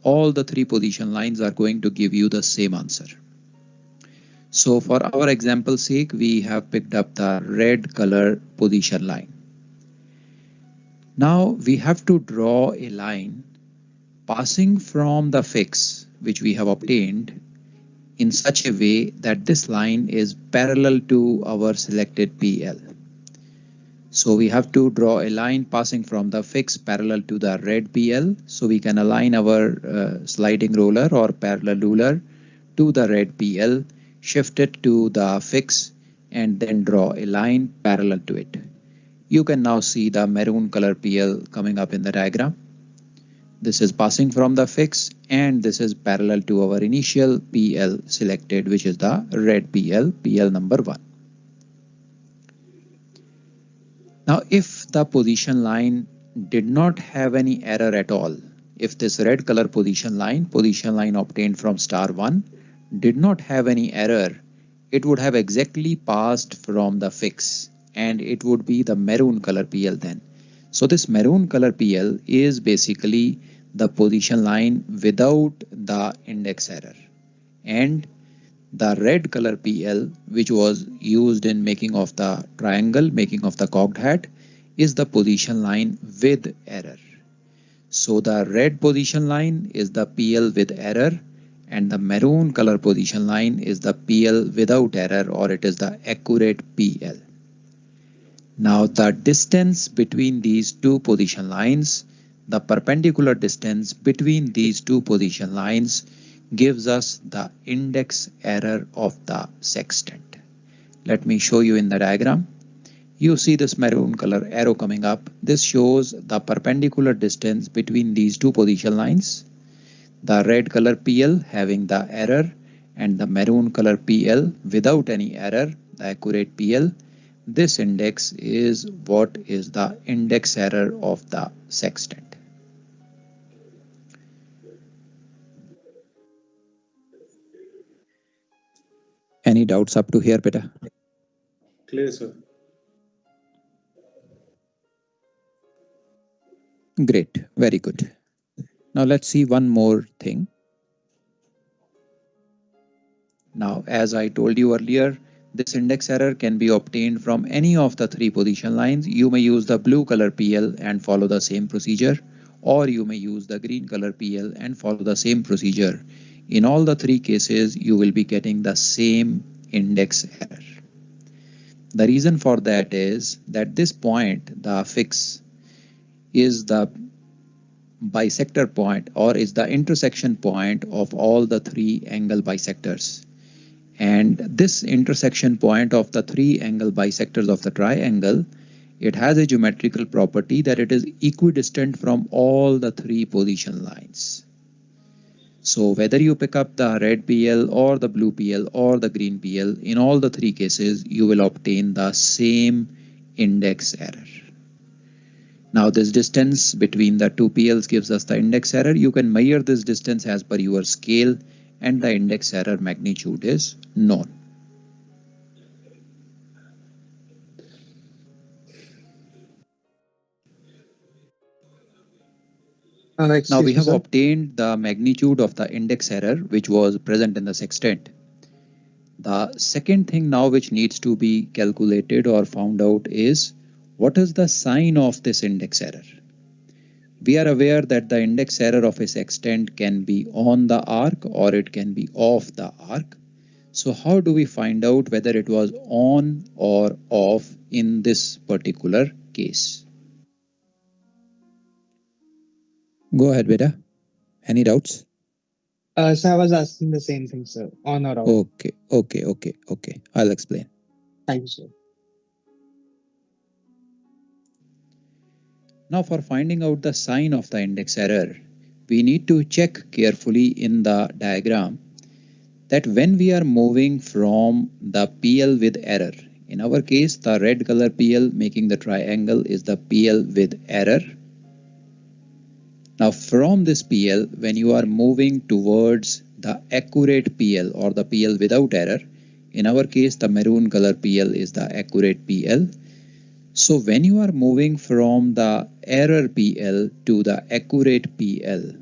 All the three position lines are going to give you the same answer. So for our example sake, we have picked up the red color position line. Now we have to draw a line passing from the fix which we have obtained in such a way that this line is parallel to our selected PL. So we have to draw a line passing from the fix parallel to the red PL. So we can align our sliding roller or parallel ruler to the red PL, shift it to the fix, and then draw a line parallel to it. You can now see the maroon color PL coming up in the diagram. This is passing from the fix, and this is parallel to our initial PL selected, which is the red PL, PL number 1. Now if the position line did not have any error at all, if this red color position line obtained from star 1 did not have any error, it would have exactly passed from the fix, and it would be the maroon color PL then. So this maroon color PL is basically the position line without the index error, and the red color PL, which was used in making of the triangle, making of the cocked hat, is the position line with error. So the red position line is the PL with error, and the maroon color position line is the PL without error, or it is the accurate PL. Now the distance between these two position lines, the perpendicular distance between these two position lines, gives us the index error of the sextant. Let me show you in the diagram. You see this maroon color arrow coming up. This shows the perpendicular distance between these two position lines. The red color PL having the error, and the maroon color PL without any error, the accurate PL. This index is what is the index error of the sextant. Any doubts up to here, Peter? Clear, sir. Great, very good. Now let's see one more thing. Now, as I told you earlier, this index error can be obtained from any of the three position lines. You may use the blue color PL and follow the same procedure, or you may use the green color PL and follow the same procedure. In all the three cases, you will be getting the same index error. The reason for that is that this point, the fix, is the bisector point, or is the intersection point of all the three angle bisectors. And this intersection point of the three angle bisectors of the triangle, it has a geometrical property that it is equidistant from all the three position lines. So whether you pick up the red PL or the blue PL or the green PL, in all the three cases, you will obtain the same index error. Now this distance between the two PLs gives us the index error. You can measure this distance as per your scale, and the index error magnitude is known. Now we have obtained the magnitude of the index error which was present in the sextant. The second thing now which needs to be calculated or found out is what is the sign of this index error. We are aware that the index error of a sextant can be on the arc or it can be off the arc. So how do we find out whether it was on or off in this particular case? Go ahead, Beta. Any doubts? So I was asking the same thing, sir. On or off. Okay. I'll explain. Thank you, sir. Now for finding out the sign of the index error, we need to check carefully in the diagram that when we are moving from the PL with error, in our case the red color PL making the triangle is the PL with error. Now from this PL, when you are moving towards the accurate PL or the PL without error, in our case the maroon color PL is the accurate PL. So when you are moving from the error PL to the accurate PL,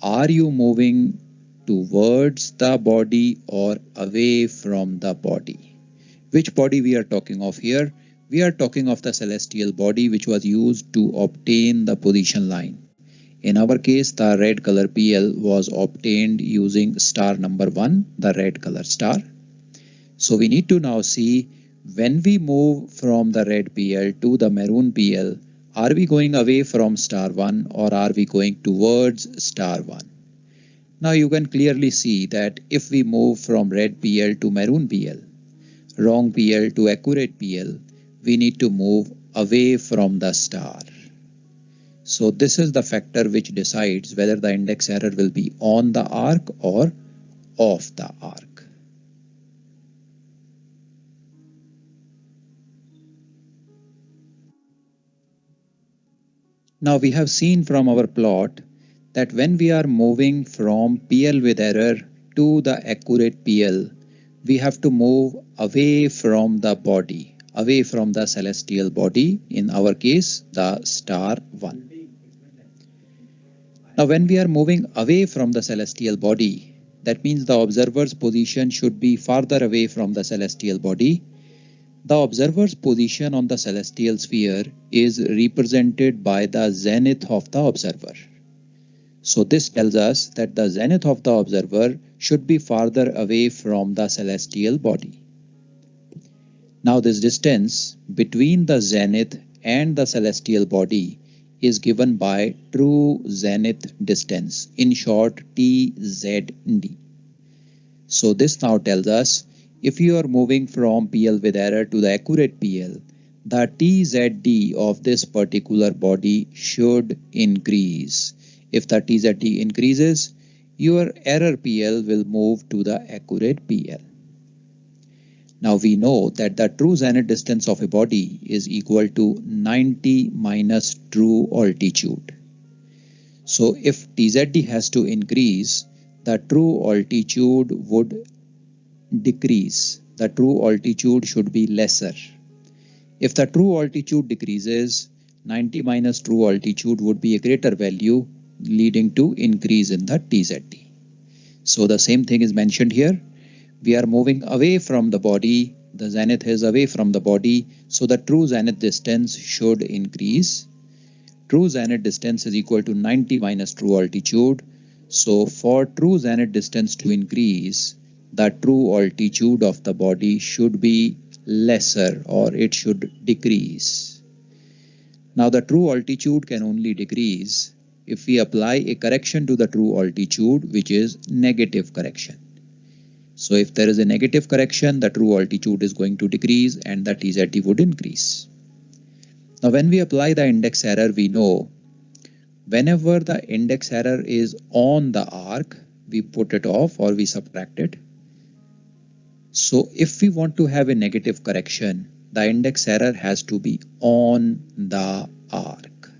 are you moving towards the body or away from the body? Which body we are talking of here? We are talking of the celestial body which was used to obtain the position line. In our case, the red color PL was obtained using star number 1, the red color star. So we need to now see when we move from the red PL to the maroon PL, are we going away from star 1 or are we going towards star 1? Now you can clearly see that if we move from red PL to maroon PL, wrong PL to accurate PL, we need to move away from the star. So this is the factor which decides whether the index error will be on the arc or off the arc. Now we have seen from our plot that when we are moving from PL with error to the accurate PL, we have to move away from the body, away from the celestial body, in our case the star 1. Now when we are moving away from the celestial body, that means the observer's position should be farther away from the celestial body. The observer's position on the celestial sphere is represented by the zenith of the observer. So this tells us that the zenith of the observer should be farther away from the celestial body. Now this distance between the zenith and the celestial body is given by true zenith distance, in short TZD. So this now tells us if you are moving from PL with error to the accurate PL, the TZD of this particular body should increase. If the TZD increases, your error PL will move to the accurate PL. Now we know that the true zenith distance of a body is equal to 90 minus true altitude. So if TZD has to increase, the true altitude would decrease. The true altitude should be lesser. If the true altitude decreases, 90 minus true altitude would be a greater value, leading to increase in the TZD. So the same thing is mentioned here. We are moving away from the body, the zenith is away from the body, so the true zenith distance should increase. True zenith distance is equal to 90 minus true altitude. So for true zenith distance to increase, the true altitude of the body should be lesser or it should decrease. Now the true altitude can only decrease if we apply a correction to the true altitude, which is negative correction. So if there is a negative correction, the true altitude is going to decrease and the TZD would increase. Now when we apply the index error, we know whenever the index error is on the arc, we put it off or we subtract it. So if we want to have a negative correction, the index error has to be on the arc.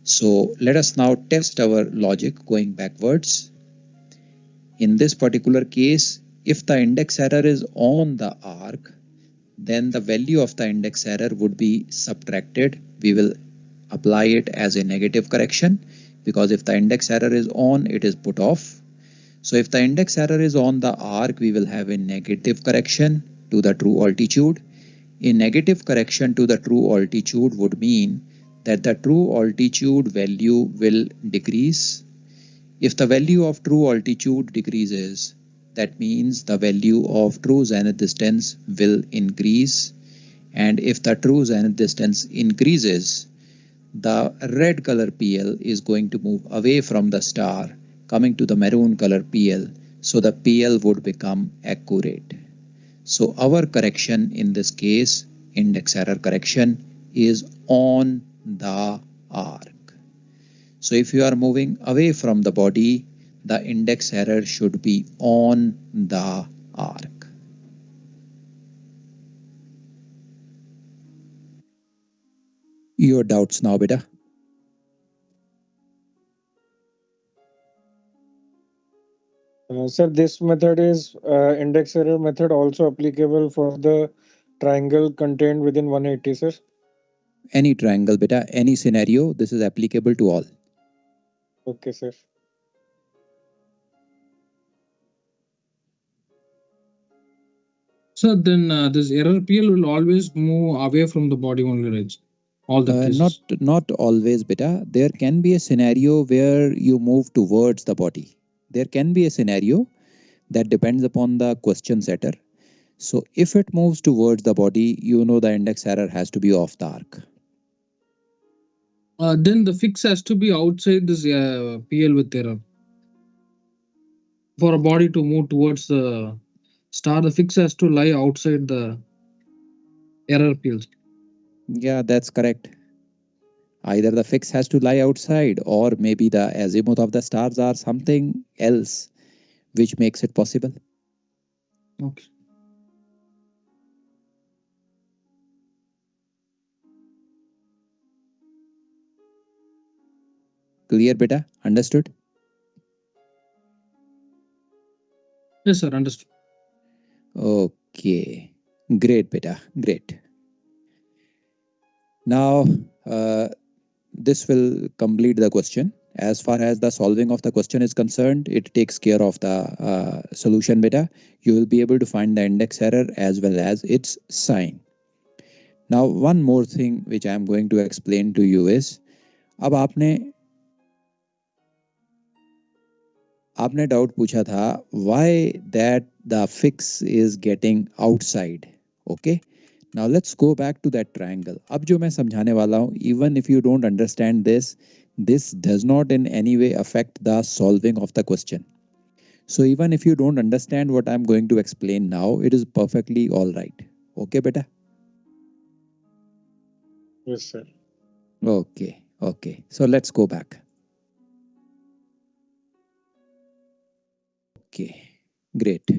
So let us now test our logic going backwards. In this particular case, if the index error is on the arc, then the value of the index error would be subtracted. We will apply it as a negative correction because if the index error is on, it is put off. So if the index error is on the arc, we will have a negative correction to the true altitude. A negative correction to the true altitude would mean that the true altitude value will decrease. If the value of true altitude decreases, that means the value of true zenith distance will increase. And if the true zenith distance increases, the red color PL is going to move away from the star, coming to the maroon color PL. So the PL would become accurate. So our correction in this case, index error correction, is on the arc. So if you are moving away from the body, the index error should be on the arc. Your doubts now, beta? Sir, this method is index error method also applicable for the triangle contained within 180, sir? Any triangle, beta, any scenario, this is applicable to all. Okay, sir. So then this error PL will always move away from the body only, right? All the cases. Not always, beta. There can be a scenario where you move towards the body. There can be a scenario that depends upon the question setter. So if it moves towards the body, you know the index error has to be off the arc. Then the fix has to be outside this PL with error. For a body to move towards the star, the fix has to lie outside the error PL. Yeah, that's correct. Either the fix has to lie outside, or maybe the azimuth of the stars are something else which makes it possible. Okay. Clear, beta? Understood? Yes, sir. Understood. Okay. Great, beta. Great. Now, this will complete the question. As far as the solving of the question is concerned, it takes care of the solution, beta. You will be able to find the index error as well as its sign. Now, one more thing which I am going to explain to you is, अब आपने doubt पूछा था why that the fix is getting outside. Okay, now let's go back to that triangle. अब जो मैं समझाने वाला हूँ, even if you don't understand this does not in any way affect the solving of the question. So even if you don't understand what I'm going to explain now, it is perfectly all right. Okay, beta? Yes, sir. Okay. So let's go back. Okay, great.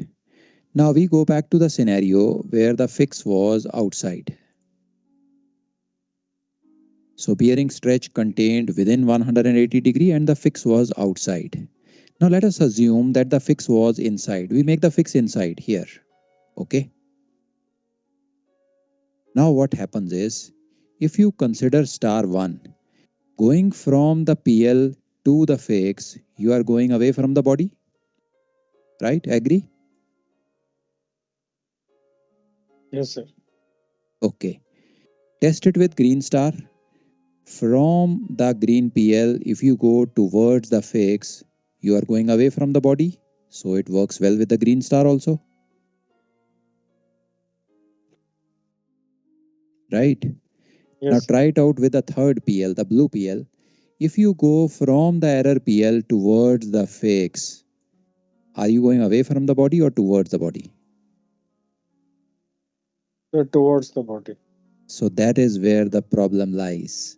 Now we go back to the scenario where the fix was outside. So bearing stretch contained within 180 degree and the fix was outside. Now let us assume that the fix was inside. We make the fix inside here. Okay. Now what happens is, if you consider star 1, going from the PL to the fix, you are going away from the body. Right? Agree? Yes, sir. Okay. Test it with green star. From the green PL, if you go towards the fix, you are going away from the body. So it works well with the green star also. Right? Yes. Now try it out with the third PL, the blue PL. If you go from the error PL towards the fix, are you going away from the body or towards the body? Towards the body. So that is where the problem lies.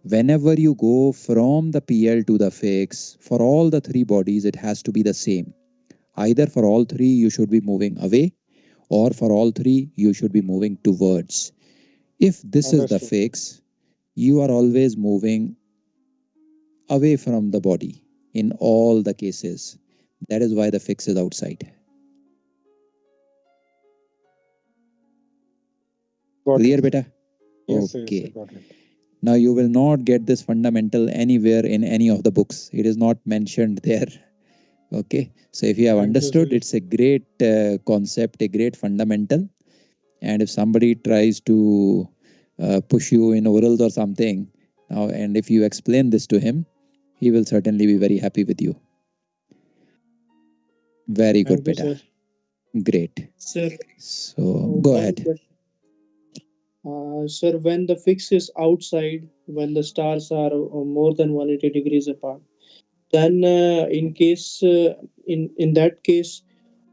Whenever you go from the PL to the fix, for all the three bodies, it has to be the same. Either for all three, you should be moving away, or for all three, you should be moving towards. If this is the fix, you are always moving away from the body in all the cases. That is why the fix is outside. Clear, beta? Yes, okay. Yes, got it. Now you will not get this fundamental anywhere in any of the books. It is not mentioned there. Okay. So if you have understood, it's a great concept, a great fundamental. And if somebody tries to push you in orals or something, And if you explain this to him, he will certainly be very happy with you. Very good, Thank you, beta. sir. Great. Sir, So go one ahead. question. Sir, when the fix is outside, when the stars are more than 180 degrees apart, then in that case,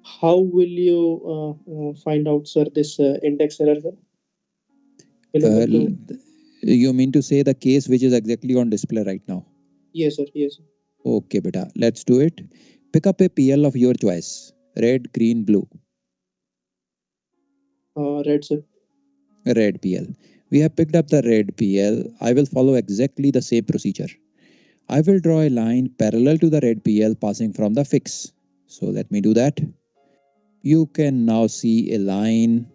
how will you find out, sir, this index error, sir? You mean to say the case which is exactly on display right now? Yes, sir. Yes, sir. Okay, beta. Let's do it. Pick up a PL of your choice. Red, green, blue. Red, sir. Red PL. We have picked up the red PL. I will follow exactly the same procedure. I will draw a line parallel to the red PL passing from the fix. So let me do that. You can now see a line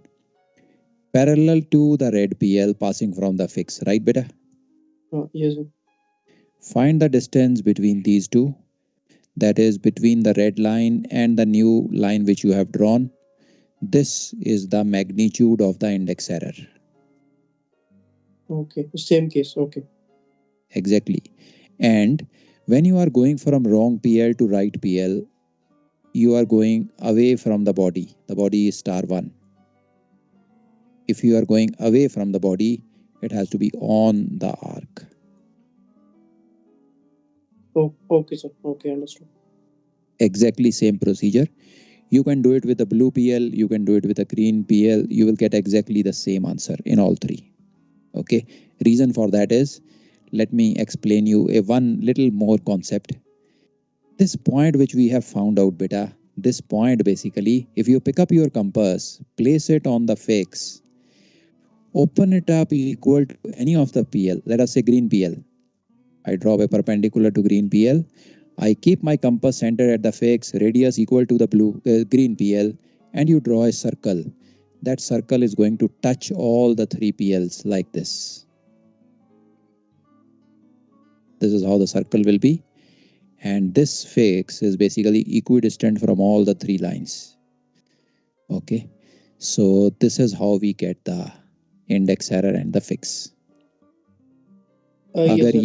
parallel to the red PL passing from the fix, right, beta? Yes, sir. Find the distance between these two. That is between the red line and the new line which you have drawn. This is the magnitude of the index error. Okay, same case. Okay. Exactly. And when you are going from wrong PL to right PL, you are going away from the body. The body is star 1. If you are going away from the body, it has to be on the arc. Oh, okay, sir. Okay, understood. Exactly same procedure. You can do it with the blue PL, you can do it with a green PL. You will get exactly the same answer in all three. Okay. Reason for that is, let me explain you a one little more concept. This point which we have found out, beta, this point basically, if you pick up your compass, place it on the fix, open it up equal to any of the PL, let us say green PL. I draw a perpendicular to green PL. I keep my compass centered at the fix, radius equal to the green PL, and you draw a circle. That circle is going to touch all the three PLs like this. This is how the circle will be. And this fix is basically equidistant from all the three lines. Okay. So this is how we get the index error and the fix. अगर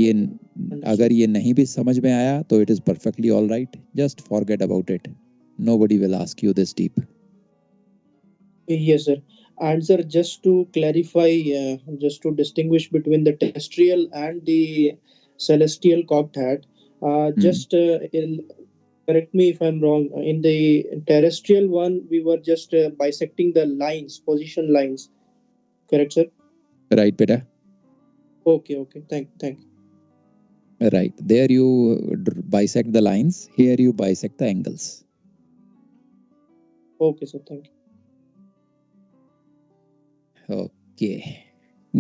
ये नहीं भी समझ में आया तो it is perfectly all right. Just forget about it. Nobody will ask you this deep. Yes, sir. And sir, just to clarify, just to distinguish between the terrestrial and the celestial cocked hat, just correct me if I'm wrong. In the terrestrial one, we were just bisecting the lines, position lines. Correct, sir? Right, beta. Okay. Thank you. Right. There you bisect the lines. Here you bisect the angles. Okay, sir. Thank you. Okay.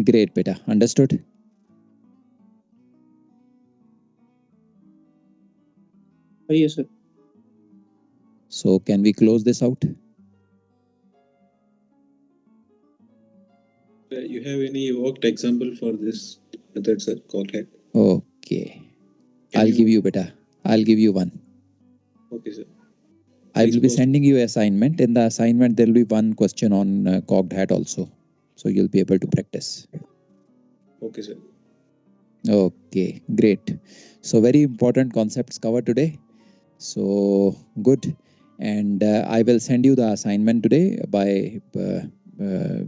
Great, beta. Understood? Yes, sir. So can we close this out? You have any worked example for this method, sir? Correct. Okay. I'll give you, beta. I'll give you one. Okay, sir. I will be sending you assignment. In the assignment, there will be one question on cocked hat also. So you'll be able to practice. Okay, sir. Okay, great. So very important concepts covered today. So good. And I will send you the assignment today by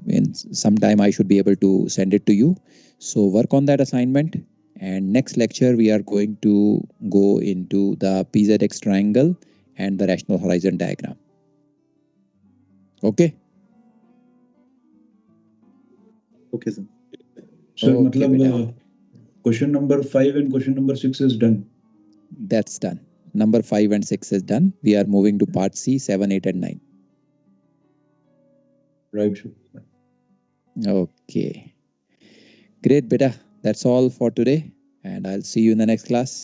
in some time. I should be able to send it to you. So work on that assignment. And next lecture, we are going to go into the PZX triangle and the rational horizon diagram. Okay? Okay, sir. So, okay, question number 5 and question number 6 is done. That's done. Number 5 and 6 is done. We are moving to part C, 7, 8, and 9. Right, sure. Okay. Great, beta. That's all for today. And I'll see you in the next class.